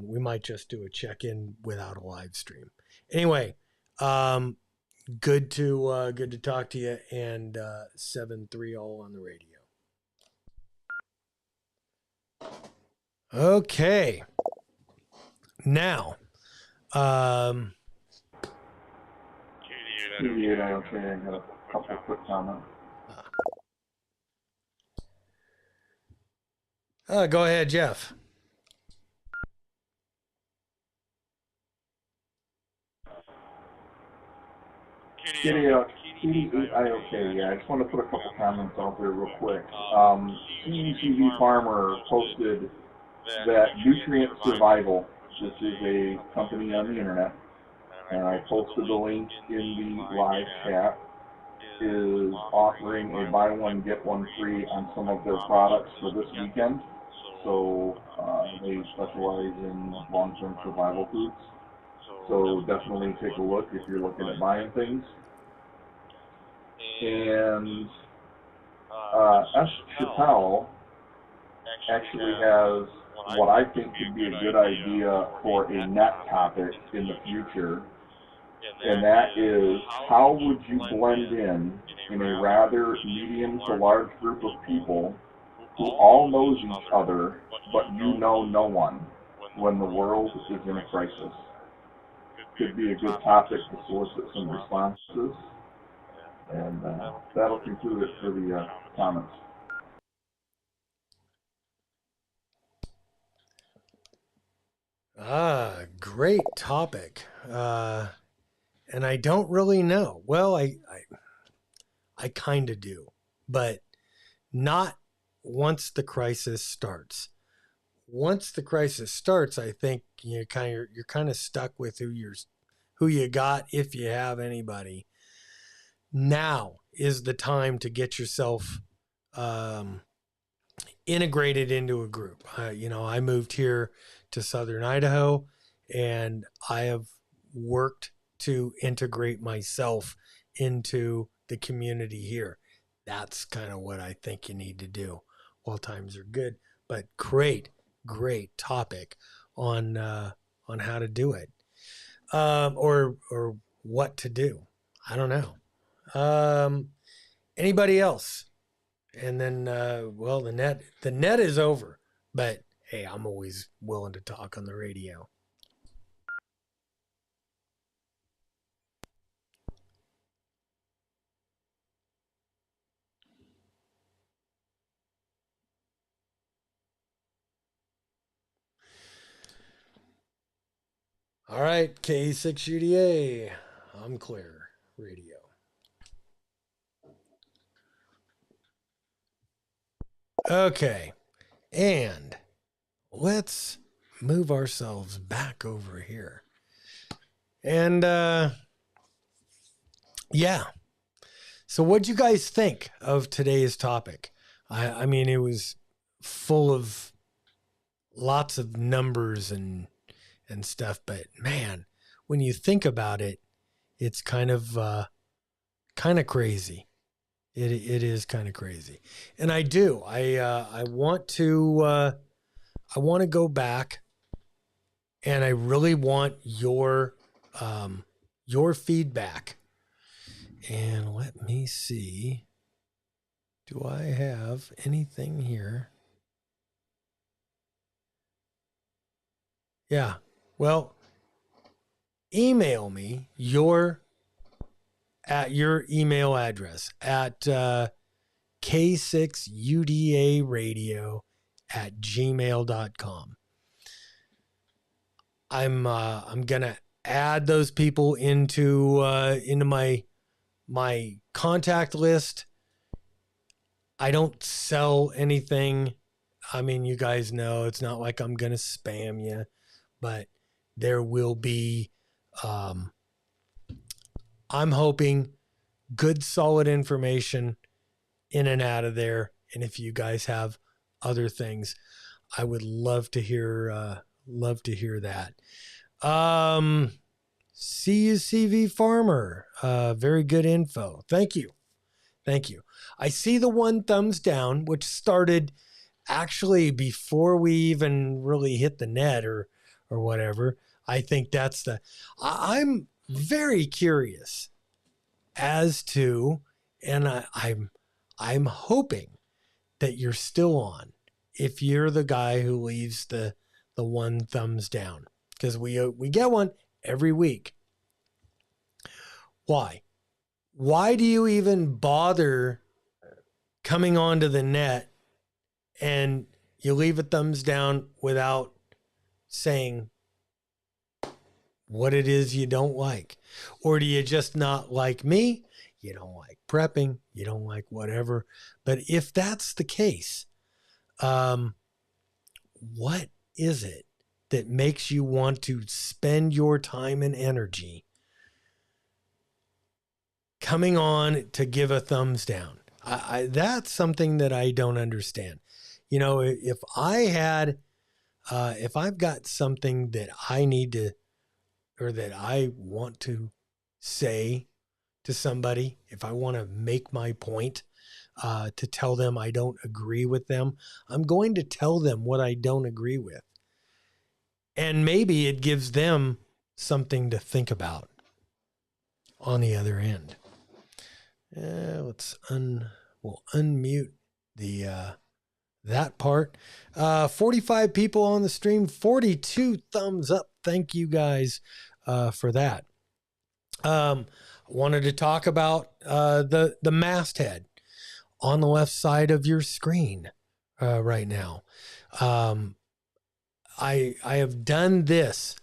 We might just do a check-in without a live stream. Anyway, good to talk to you, and 7-3 all on the radio. Okay. Now, Studio, okay, I got a couple quick comments. Go ahead, Jeff. KDIOK, yeah, I just want to put a couple comments out there real quick. CETV Farmer posted that Nutrient Survival, this is a company on the internet, and I posted the link in the live chat, is offering a buy one, get one free on some of their products for this weekend. So they specialize in long-term survival foods. So definitely take a look if you're looking at buying things. And S. Chappelle actually has what I think could be a good idea for a net topic in the future, and that is, how would you blend in a rather medium to large group of people who all knows each other, but you know no one, when the world is in a crisis? Could be a good topic to solicit some responses, and that'll conclude it for the comments. Great topic. And I don't really know. Well, I kind of do, but not once the crisis starts. Once the crisis starts, I think you're kind of stuck with who who you got, if you have anybody. Now is the time to get yourself integrated into a group. I moved here to Southern Idaho, and I have worked to integrate myself into the community here. That's kind of what I think you need to do while times are good. But great topic on how to do it, or what to do. I don't know. Anybody else? And then, the net is over. But hey, I'm always willing to talk on the radio. All right, K6UDA, I'm clear. Radio. Okay, and let's move ourselves back over here. And yeah. So what'd you guys think of today's topic? I mean, it was full of lots of numbers and stuff, but man, when you think about it, it's kind of crazy. It is kind of crazy. And I want to go back, and I really want your feedback. And let me see. Do I have anything here? Yeah. Well, email me your email address at k6udaradio@gmail.com. I'm gonna add those people into my contact list. I don't sell anything. I mean, you guys know it's not like I'm gonna spam you, but there will be, I'm hoping, good solid information in and out of there. And if you guys have other things, I would love to hear that. CUCV Farmer, very good info. Thank you. I see the one thumbs down, which started actually before we even really hit the net or whatever. I think I'm very curious as to, and I'm hoping that you're still on if you're the guy who leaves the one thumbs down, because we get one every week. Why do you even bother coming onto the net and you leave a thumbs down without saying what it is you don't like? Or do you just not like me? You don't like prepping, you don't like whatever. But if that's the case, what is it that makes you want to spend your time and energy coming on to give a thumbs down? That's something that I don't understand. You know, if I've got something that I need to, or that I want to say to somebody, if I want to make my point, to tell them I don't agree with them, I'm going to tell them what I don't agree with. And maybe it gives them something to think about on the other end. We'll unmute that part. 45 people on the stream, 42 thumbs up. Thank you guys for that. Wanted to talk about the masthead on the left side of your screen right now. I have done this,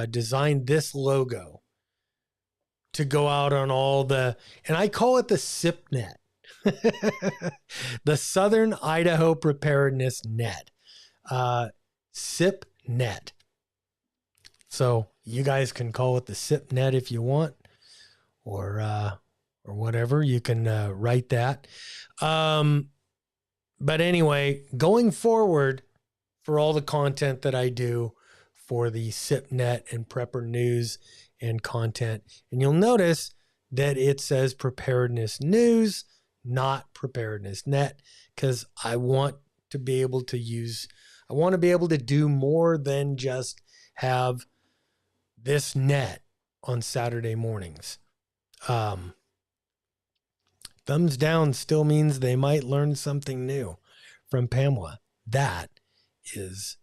designed this logo to go out on all and I call it the SIPNet, the Southern Idaho Preparedness Net, SIPNet. So You guys can call it the SIPNet if you want, or whatever. You can write that. But anyway, going forward, for all the content that I do for the SIPNet and Prepper News and content, and you'll notice that it says Preparedness News, not Preparedness Net, because I want to be able to do more than just have this net on Saturday mornings. Thumbs down still means they might learn something new from Pamela. That is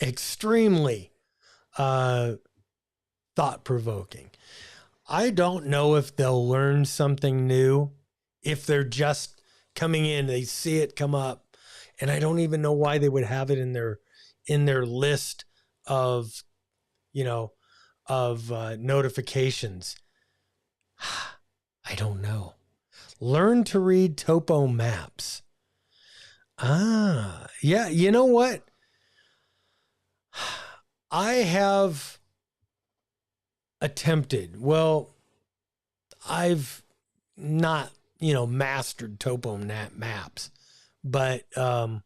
extremely thought-provoking. I don't know if they'll learn something new if they're just coming in, they see it come up, and I don't even know why they would have it in their list of, notifications. I don't know. Learn to read topo maps. Yeah, you know what? I have attempted. Well, I've not, mastered topo maps, but I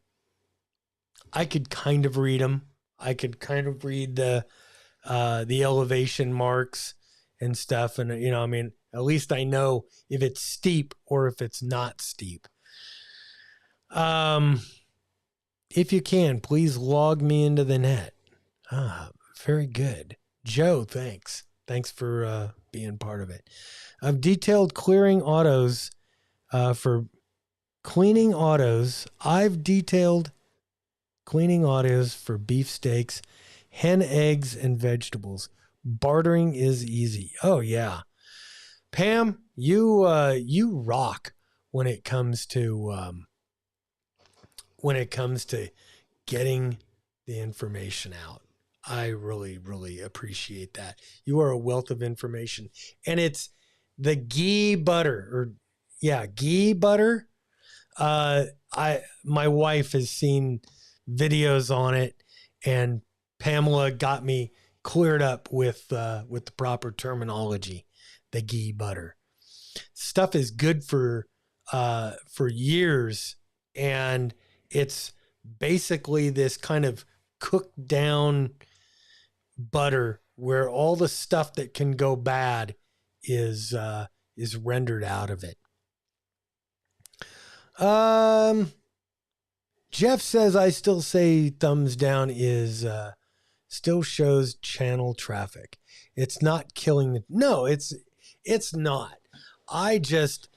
could kind of read them. I could kind of read the elevation marks and stuff, and at least I know if it's steep or if it's not steep. If you can, please log me into the net. Very good. Joe, thanks. Thanks for being part of it. I've detailed clearing autos for cleaning autos. I've detailed cleaning autos for beefsteaks, hen eggs, and vegetables. Bartering is easy. Oh, yeah. Pam, you rock when it comes to getting the information out. I really, really appreciate that. You are a wealth of information. And it's the ghee butter, ghee butter. My wife has seen videos on it, and Pamela got me cleared up with the proper terminology. The ghee butter stuff is good for years, and it's basically this kind of cooked down butter where all the stuff that can go bad is rendered out of it. Jeff says, I still say thumbs down is still shows channel traffic. It's not killing the... No, it's not. I'm just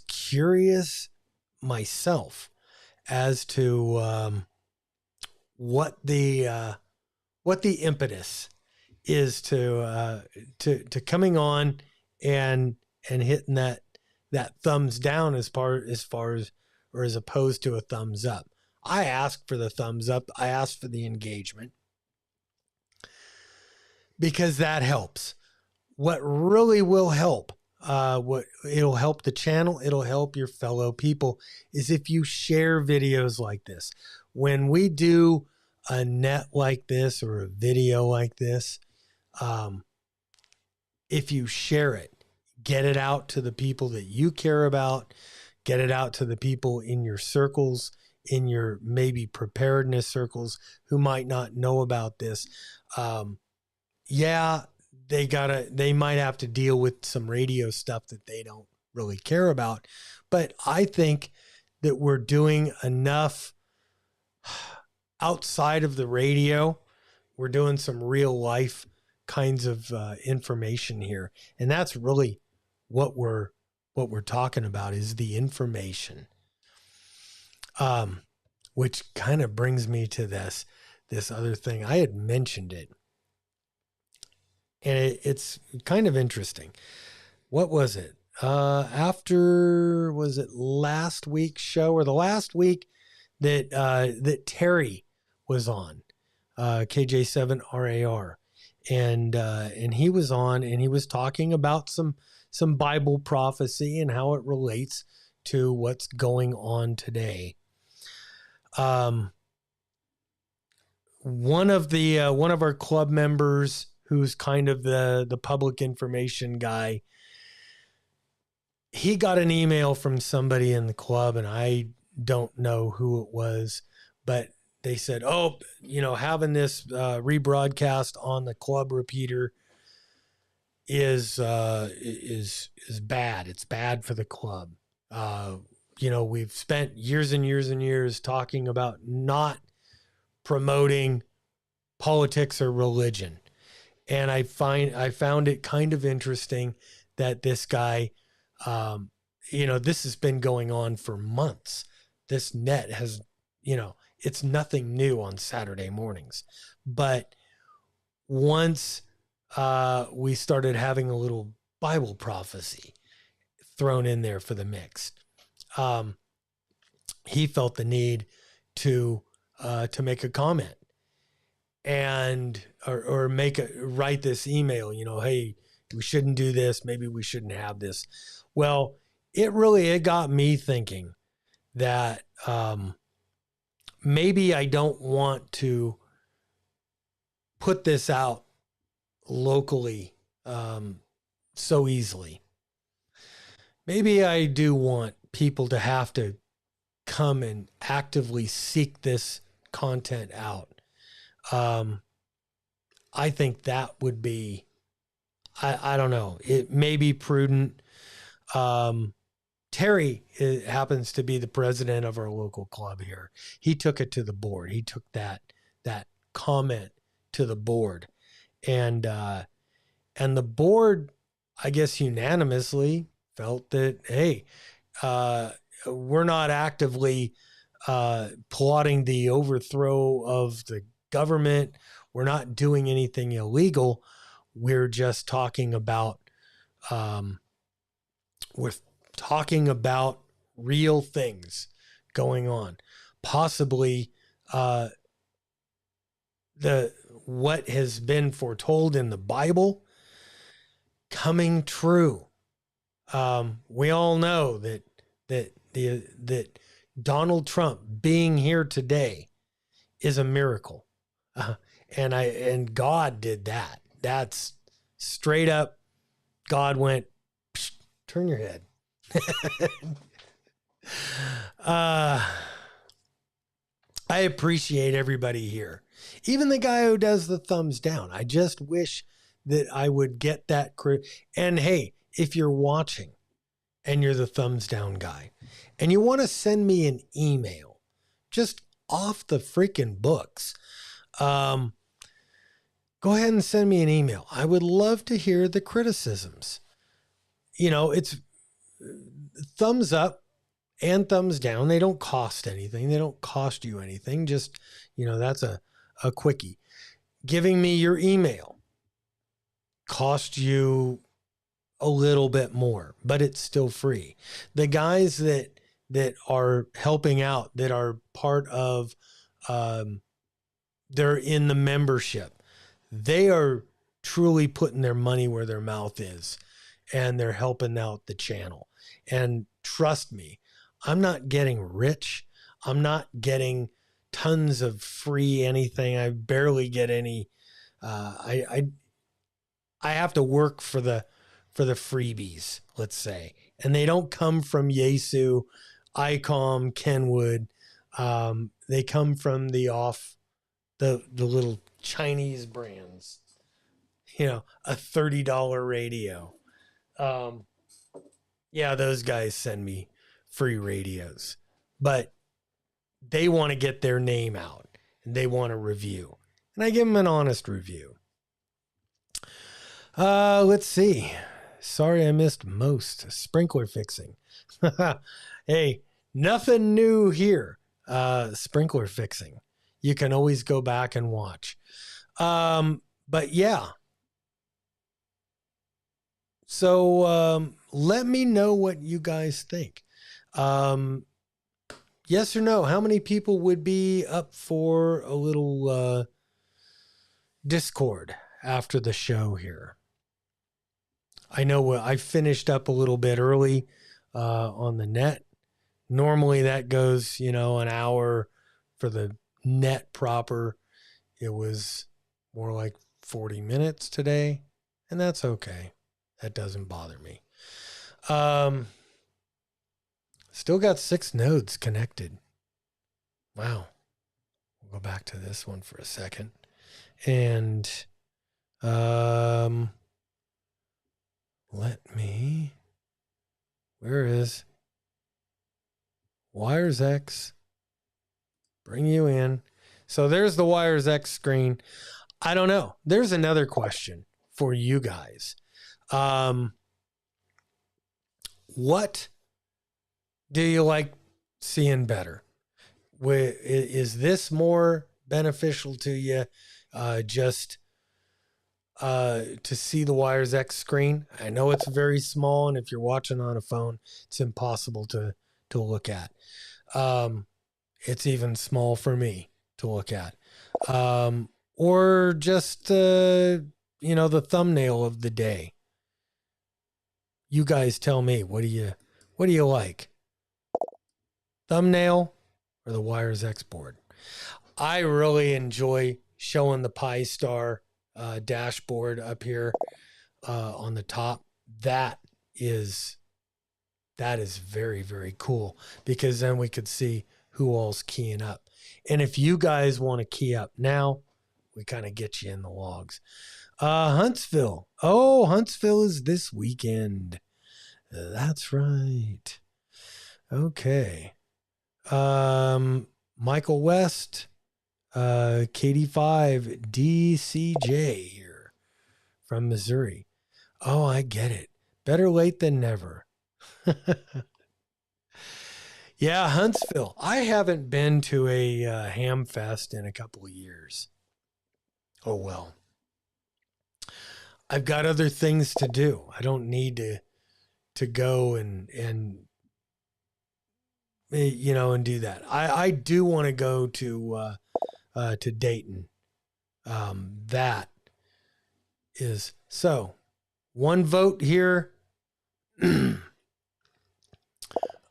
curious myself as to what the impetus is to coming on and hitting that thumbs down as far as or as opposed to a thumbs up. I asked for the thumbs up. I asked for the engagement because that helps. What really will help, what it'll help the channel, it'll help your fellow people, is if you share videos like this. When we do a net like this or a video like this, if you share it, get it out to the people that you care about, get it out to the people in your circles, in your maybe preparedness circles who might not know about this. They might have to deal with some radio stuff that they don't really care about. But I think that we're doing enough outside of the radio. We're doing some real life kinds of information here. And that's really what we're talking about, is the information. Which kind of brings me to this other thing. I had mentioned it. And it's kind of interesting. What was it? Was it last week's show or the last week that Terry was on, KJ7RAR, and he was on and he was talking about some Bible prophecy and how it relates to what's going on today. one of our club members, who's kind of the public information guy, he got an email from somebody in the club, and I don't know who it was, but they said, "Oh, having this rebroadcast on the club repeater is bad. It's bad for the club. We've spent years and years and years talking about not promoting politics or religion." And I found it kind of interesting that this guy, this has been going on for months. This net has, it's nothing new on Saturday mornings. But once we started having a little Bible prophecy thrown in there for the mix, he felt the need to make a comment and or write this email, hey, we shouldn't do this. Maybe we shouldn't have this. Well, it got me thinking that maybe I don't want to put this out locally so easily. Maybe I do want people to have to come and actively seek this content out. I think that would be, I don't know, it may be prudent. Terry happens to be the president of our local club here. He took it to the board. He took that comment to the board, and the board, I guess, unanimously felt that, hey, we're not actively plotting the overthrow of the government. We're not doing anything illegal. We're just talking about real things going on, possibly what has been foretold in the Bible coming true. We all know that Donald Trump being here today is a miracle, and God did that. That's straight up. God went, turn your head. I appreciate everybody here, even the guy who does the thumbs down. I just wish that I would get that. And hey, if you're watching and you're the thumbs down guy and you want to send me an email just off the freaking books, go ahead and send me an email. I would love to hear the criticisms. It's thumbs up and thumbs down. They don't cost anything. They don't cost you anything. Just, that's a quickie. Giving me your email cost you a little bit more, but it's still free. The guys that are helping out, that are part of, they're in the membership, they are truly putting their money where their mouth is, and they're helping out the channel. And trust me, I'm not getting rich. I'm not getting tons of free anything. I barely get any. I have to work for the freebies, let's say, and they don't come from Yesu, ICOM, Kenwood. They come from the little Chinese brands. A $30 radio. Yeah, those guys send me free radios, but they want to get their name out and they want a review, and I give them an honest review. Let's see. Sorry, I missed most. Sprinkler fixing. Hey, nothing new here. Sprinkler fixing. You can always go back and watch. But yeah. So let me know what you guys think. Yes or no? How many people would be up for a little Discord after the show here? I know I finished up a little bit early on the net. Normally that goes, an hour for the net proper. it was more like 40 minutes today, and that's okay. That doesn't bother me. Still got 6 nodes connected. Wow. We'll go back to this one for a second. And let me, where is Wires X? Bring you in. So there's the Wires X screen. I don't know. There's another question for you guys. What do you like seeing better? Is this more beneficial to you just to see the Wires X screen? I know it's very small, and if you're watching on a phone, it's impossible to look at. It's even small for me to look at. Or just the thumbnail of the day. You guys tell me, what do you like? Thumbnail or the Wires X board? I really enjoy showing the Pi Star dashboard up here on the top. That is very, very cool, because then we could see who all's keying up. And if you guys want to key up now, we kind of get you in the logs. Huntsville. Oh, Huntsville is this weekend. That's right. Okay. Michael West, KD5 DCJ here from Missouri. Oh, I get it. Better late than never. Yeah, Huntsville. I haven't been to a ham fest in a couple of years. Oh, well. I've got other things to do. I don't need to go and do that. I do want to go to Dayton. That is so. One vote here.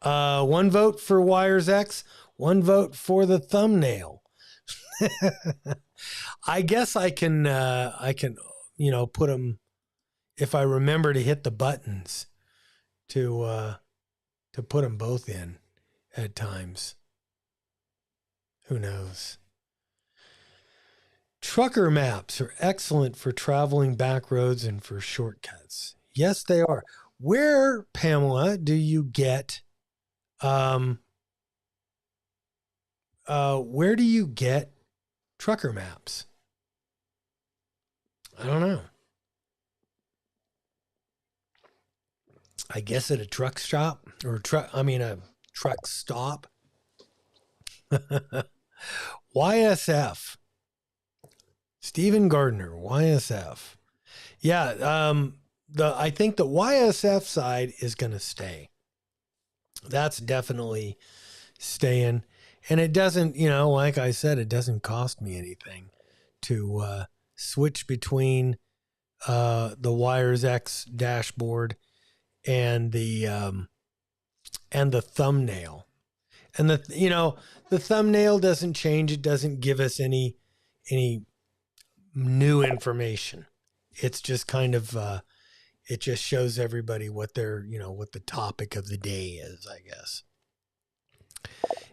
One vote for Wires X. One vote for the thumbnail. I guess I can put them, if I remember to hit the buttons to put them both in at times. Who knows? Trucker maps are excellent for traveling back roads and for shortcuts. Yes, they are. Where, Pamela, do you get where do you get trucker maps? I don't know. I guess at a truck stop or a truck stop. YSF. Stephen Gardner, YSF. Yeah, I think the YSF side is going to stay. That's definitely staying. And it doesn't, like I said, it doesn't cost me anything to switch between the Wires X dashboard and the thumbnail. And the thumbnail doesn't change. It doesn't give us any new information. It's just kind of it just shows everybody what what the topic of the day is, I guess.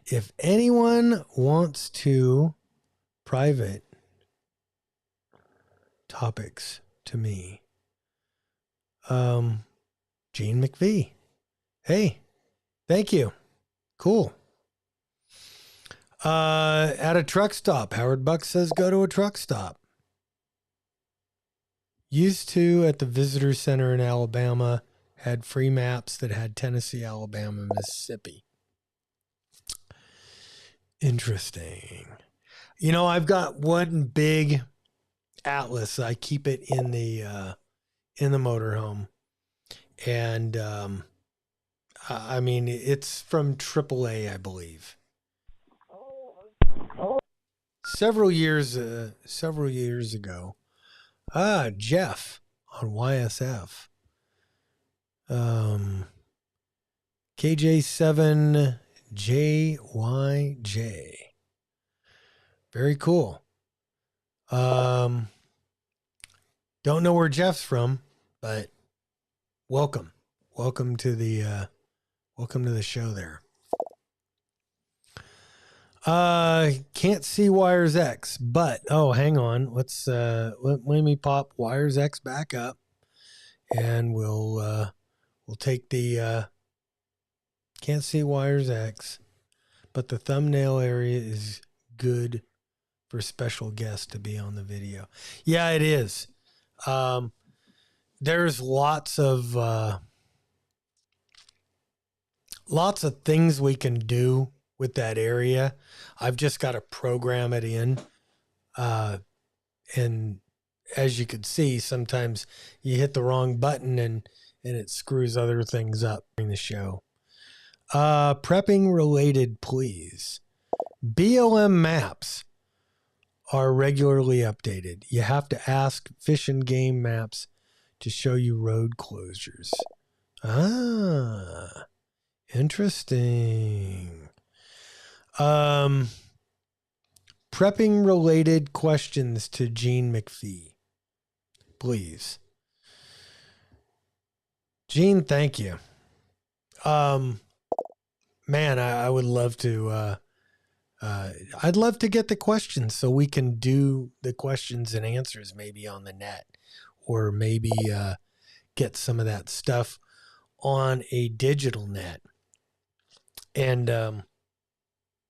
If anyone wants to private topics to me, Gene McVie. Hey, thank you. Cool. At a truck stop, Howard Buck says go to a truck stop. Used to at the visitor center in Alabama, had free maps that had Tennessee, Alabama, Mississippi. Interesting. I've got one big atlas. I keep it in the motorhome. And it's from AAA, I believe. Several years ago. Jeff on YSF. KJ7JYJ. Very cool. Don't know where Jeff's from, but welcome. Welcome to the show there. Can't see Wires X, but hang on. Let's let me pop Wires X back up, and we'll take the can't see Wires X, but the thumbnail area is good for special guests to be on the video. Yeah, it is. There's lots of things we can do with that area. I've just got to program it in. And as you could see, sometimes you hit the wrong button and it screws other things up during the show. Prepping related, please. BLM maps are regularly updated. You have to ask Fish and Game Maps to show you road closures. Ah, interesting. Prepping related questions to Gene McPhee, please. Gene, thank you. Man, I would love to. I'd love to get the questions so we can do the questions and answers maybe on the net, or maybe get some of that stuff on a digital net. And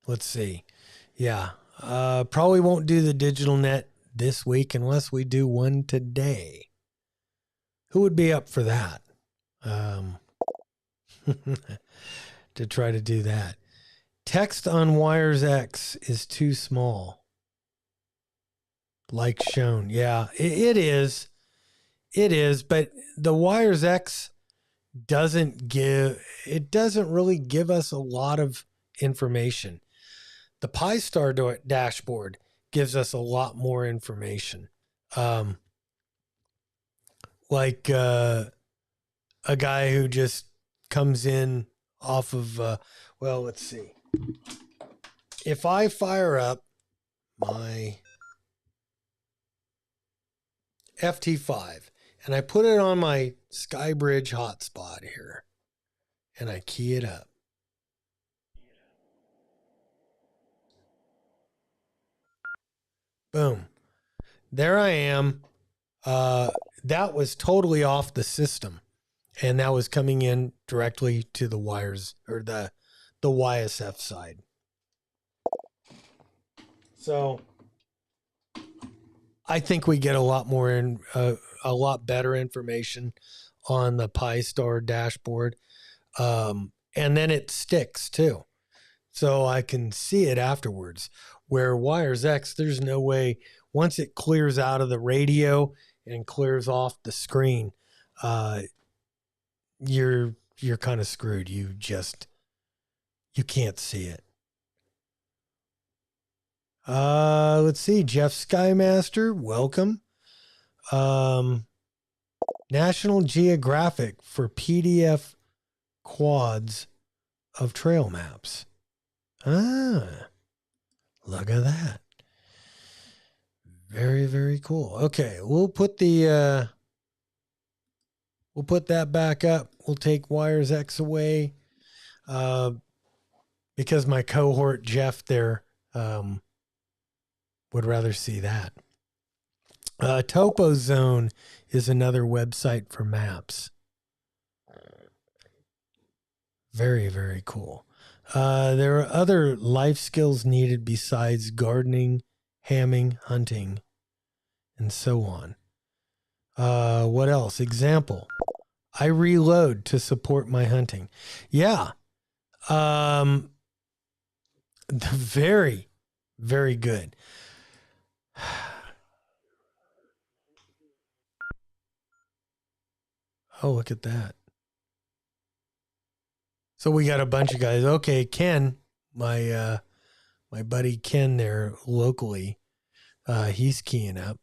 let's see. Yeah, probably won't do the digital net this week unless we do one today. Who would be up for that? To try to do that. Text on Wires X is too small. Like shown. Yeah, it is. It is, but the Wires X doesn't really give us a lot of information. The Pi-Star dashboard gives us a lot more information. Like a guy who just comes in off of, well, let's see. If I fire up my FT5 and I put it on my Skybridge hotspot here and I key it up, boom, there I am. That was totally off the system, and that was coming in directly to the wires, or the YSF side. So I think we get a lot more a lot better information on the Pi-Star dashboard, and then it sticks too, so I can see it afterwards. Where Wires X, there's no way. Once it clears out of the radio and clears off the screen, you're kind of screwed. You can't see it. Let's see. Jeff Skymaster, welcome. National Geographic for PDF quads of trail maps. Ah, look at that. Very, very cool. Okay, we'll put that back up. We'll take Wires X away, because my cohort Jeff there would rather see that. Topo Zone is another website for maps. Very, very cool. There are other life skills needed besides gardening, hamming, hunting, and so on. What else? Example. I reload to support my hunting. Yeah. Very, very good. Oh, look at that. So we got a bunch of guys. Okay, Ken, my buddy Ken there locally, he's keying up.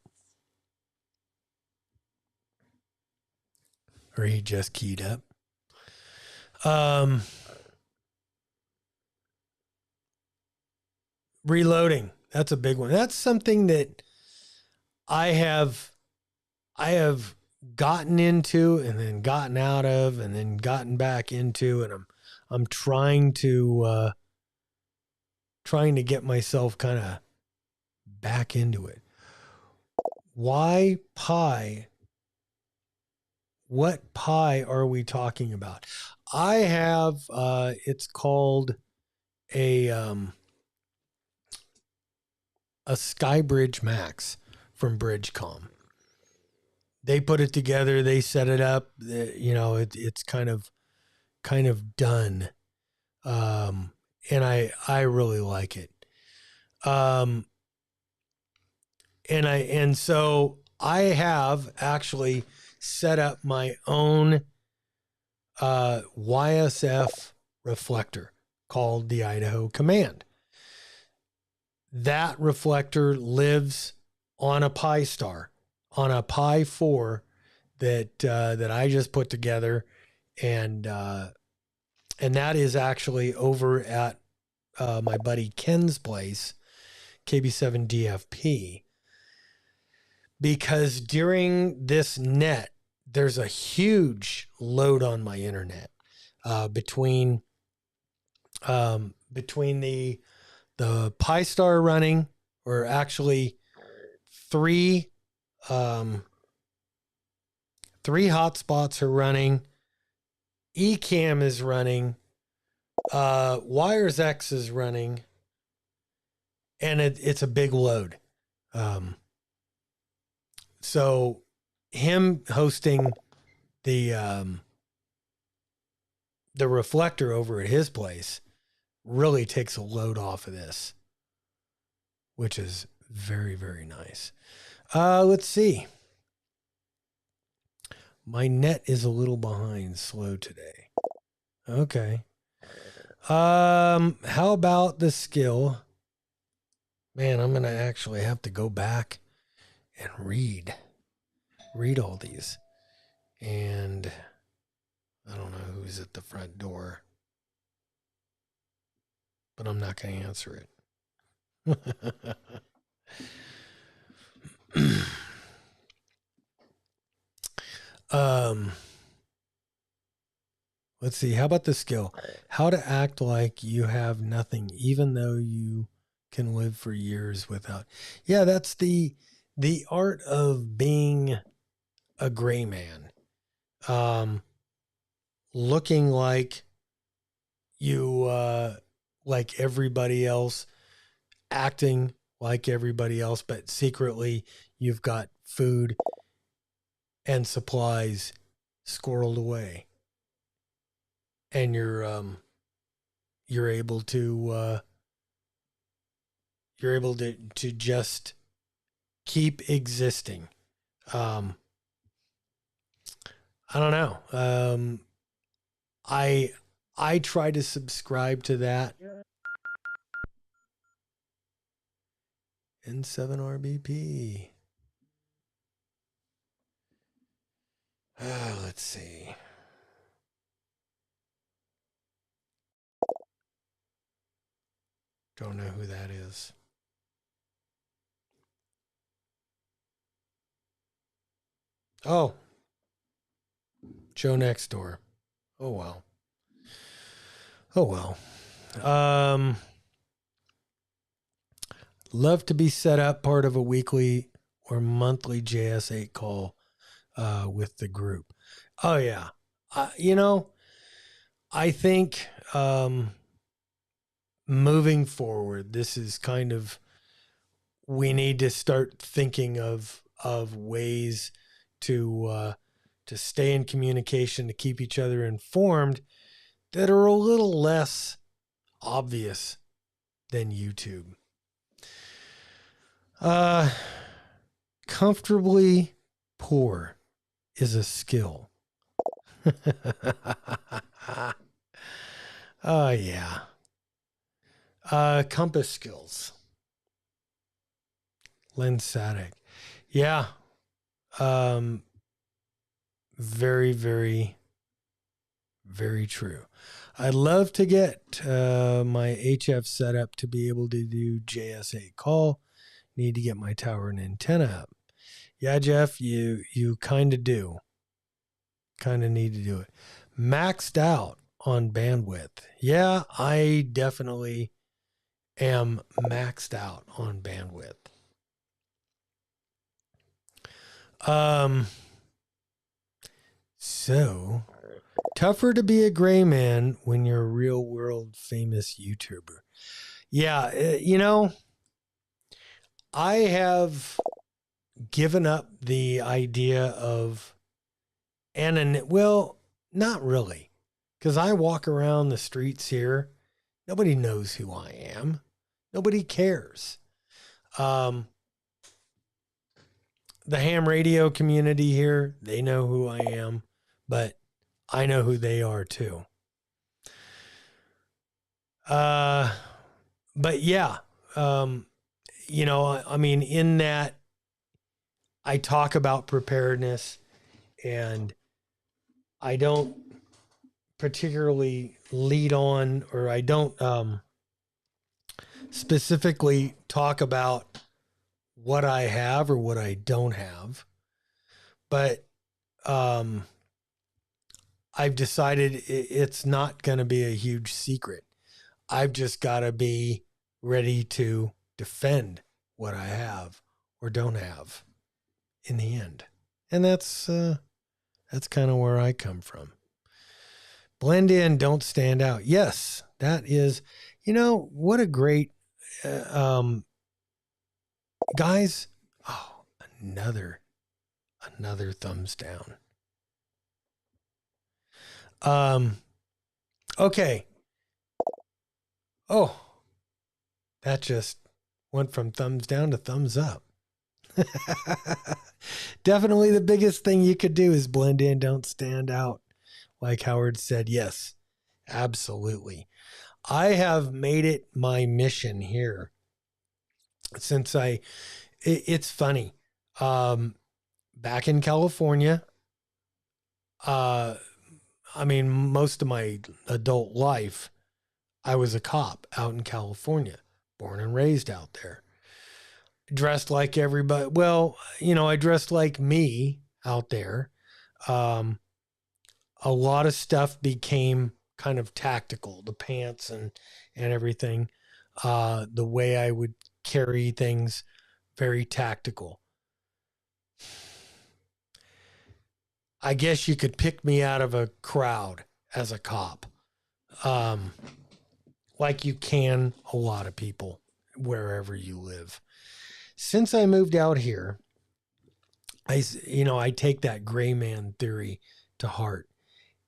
Or he just keyed up. Reloading. That's a big one. That's something that I have gotten into and then gotten out of and then gotten back into, and I'm trying to get myself kind of back into it. Why pie? What pie are we talking about? I have it's called a Skybridge Max from Bridgecom. They put it together, they set it up, it's kind of done. And I really like it. And so I have actually set up my own YSF reflector called the Idaho Command. That reflector lives on a Pi Star, on a Pi 4 that I just put together, and that is actually over at my buddy Ken's place, KB7DFP. Because during this net, there's a huge load on my internet between the Pi Star running, or actually three hotspots are running. Ecamm is running. Wires X is running, and it's a big load. So him hosting the reflector over at his place really takes a load off of this, which is very, very nice. Let's see. My net is a little behind, slow today. Okay. How about the skill? Man, I'm going to actually have to go back and read all these. And I don't know who's at the front door, but I'm not going to answer it. Let's see. How about the skill? How to act like you have nothing, even though you can live for years without. Yeah, that's the art of being a gray man. Looking like you, like everybody else, acting like everybody else, but secretly you've got food and supplies squirreled away, and you're able to just keep existing. I don't know. I try to subscribe to that. N7RBP. Let's see. Don't know who that is. Oh, Joe next door. Oh well. Love to be set up part of a weekly or monthly JS8 call with the group. Oh yeah. I think moving forward, this is kind of, we need to start thinking of ways to stay in communication, to keep each other informed, that are a little less obvious than YouTube. Comfortably poor is a skill. Oh yeah. Compass skills. Len Sadek. Yeah. Very, very, very true. I'd love to get my HF set up to be able to do JS8 call. Need to get my tower and antenna up. Yeah, Jeff, you kind of do. Kind of need to do it. Maxed out on bandwidth. Yeah, I definitely am maxed out on bandwidth. So tougher to be a gray man when you're a real world famous YouTuber. Yeah, I have given up the idea of well, not really, because I walk around the streets here. Nobody knows who I am. Nobody cares. The ham radio community here, they know who I am, but I know who they are too. But yeah, I mean, in that I talk about preparedness, and I don't particularly lead on, or I don't specifically talk about what I have or what I don't have. But I've decided it's not going to be a huge secret. I've just got to be ready to defend what I have or don't have in the end. And that's kind of where I come from. Blend in, don't stand out. Yes, that is, what a great, guys. Oh, another thumbs down. Okay. Oh, that just went from thumbs down to thumbs up. Definitely the biggest thing you could do is blend in, don't stand out. Like Howard said, yes, absolutely. I have made it my mission here since it's funny. Back in California, I mean, most of my adult life, I was a cop out in California, born and raised out there. Dressed like everybody. Well, I dressed like me out there. A lot of stuff became kind of tactical, the pants and everything. The way I would carry things, very tactical. I guess you could pick me out of a crowd as a cop. Like you can a lot of people wherever you live. Since I moved out here, I take that gray man theory to heart,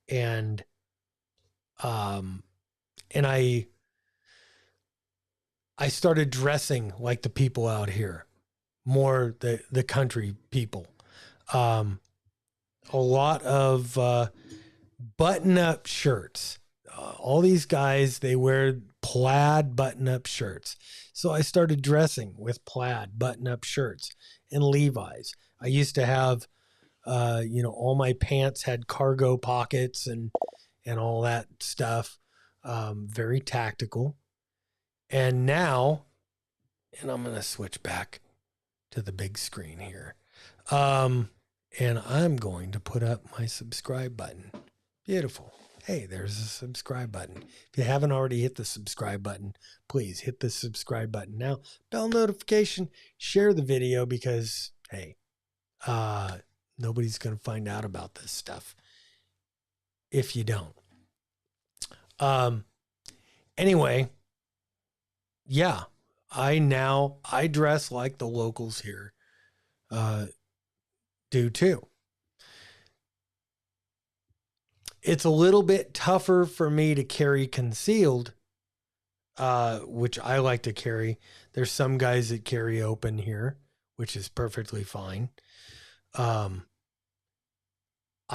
and I started dressing like the people out here, more the country people. A lot of button-up shirts. All these guys, they wear plaid button-up shirts. So I started dressing with plaid button-up shirts and Levi's. I used to have, all my pants had cargo pockets and all that stuff. Very tactical. And now, and I'm going to switch back to the big screen here. And I'm going to put up my subscribe button. Beautiful. Hey, there's a subscribe button. If you haven't already hit the subscribe button, please hit the subscribe button. Now, bell notification, share the video because, hey, nobody's going to find out about this stuff if you don't. Anyway, yeah, I dress like the locals here do too. It's a little bit tougher for me to carry concealed, which I like to carry. There's some guys that carry open here, which is perfectly fine. I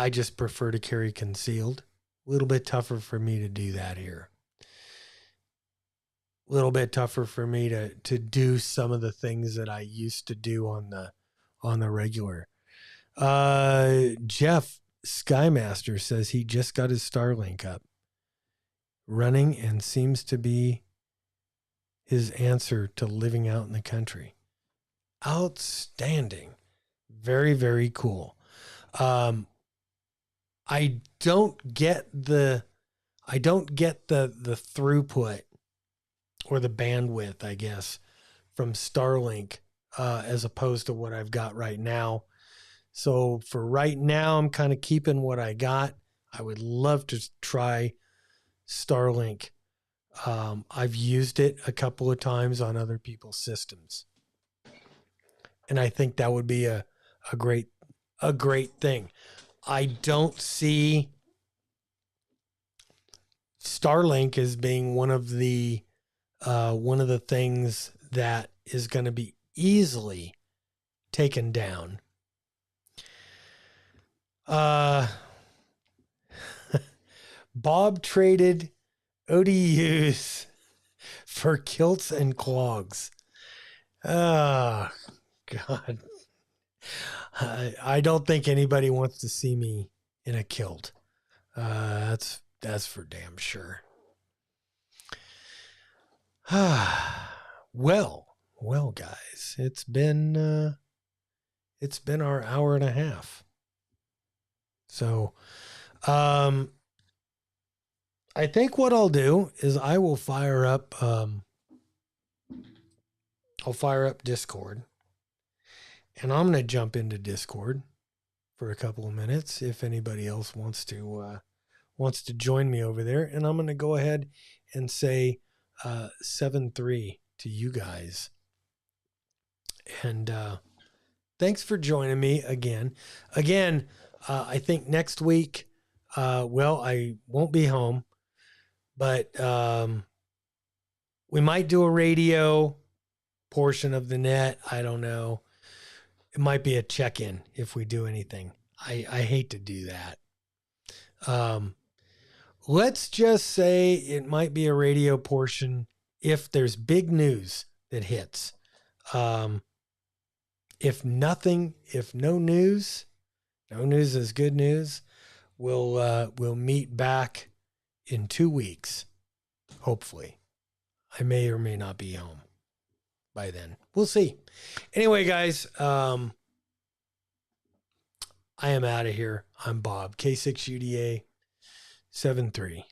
just prefer to carry concealed. A little bit tougher for me to do that here. A little bit tougher for me to do some of the things that I used to do on the regular. Jeff Skymaster says he just got his Starlink up, running, and seems to be his answer to living out in the country. Outstanding. Very, very cool. Um, I don't get the the throughput or the bandwidth, I guess, from Starlink as opposed to what I've got right now. So for right now, I'm kind of keeping what I got. I would love to try Starlink. I've used it a couple of times on other people's systems, and I think that would be a great thing. I don't see Starlink as being one of the things that is going to be easily taken down. Bob traded ODUs for kilts and clogs. Oh, God. I don't think anybody wants to see me in a kilt. That's for damn sure. well, guys, it's been our hour and a half. So, I think what I'll do is I will fire up Discord, and I'm going to jump into Discord for a couple of minutes if anybody else wants to join me over there, and I'm going to go ahead and say 7-3 to you guys. And thanks for joining me again. I think next week, I won't be home, but we might do a radio portion of the net. I don't know. It might be a check-in if we do anything. I hate to do that. Let's just say it might be a radio portion if there's big news that hits. If no news is good news, we'll meet back in 2 weeks. Hopefully. I may or may not be home by then. We'll see. Anyway, guys, I am out of here. I'm Bob, K6UDA 73.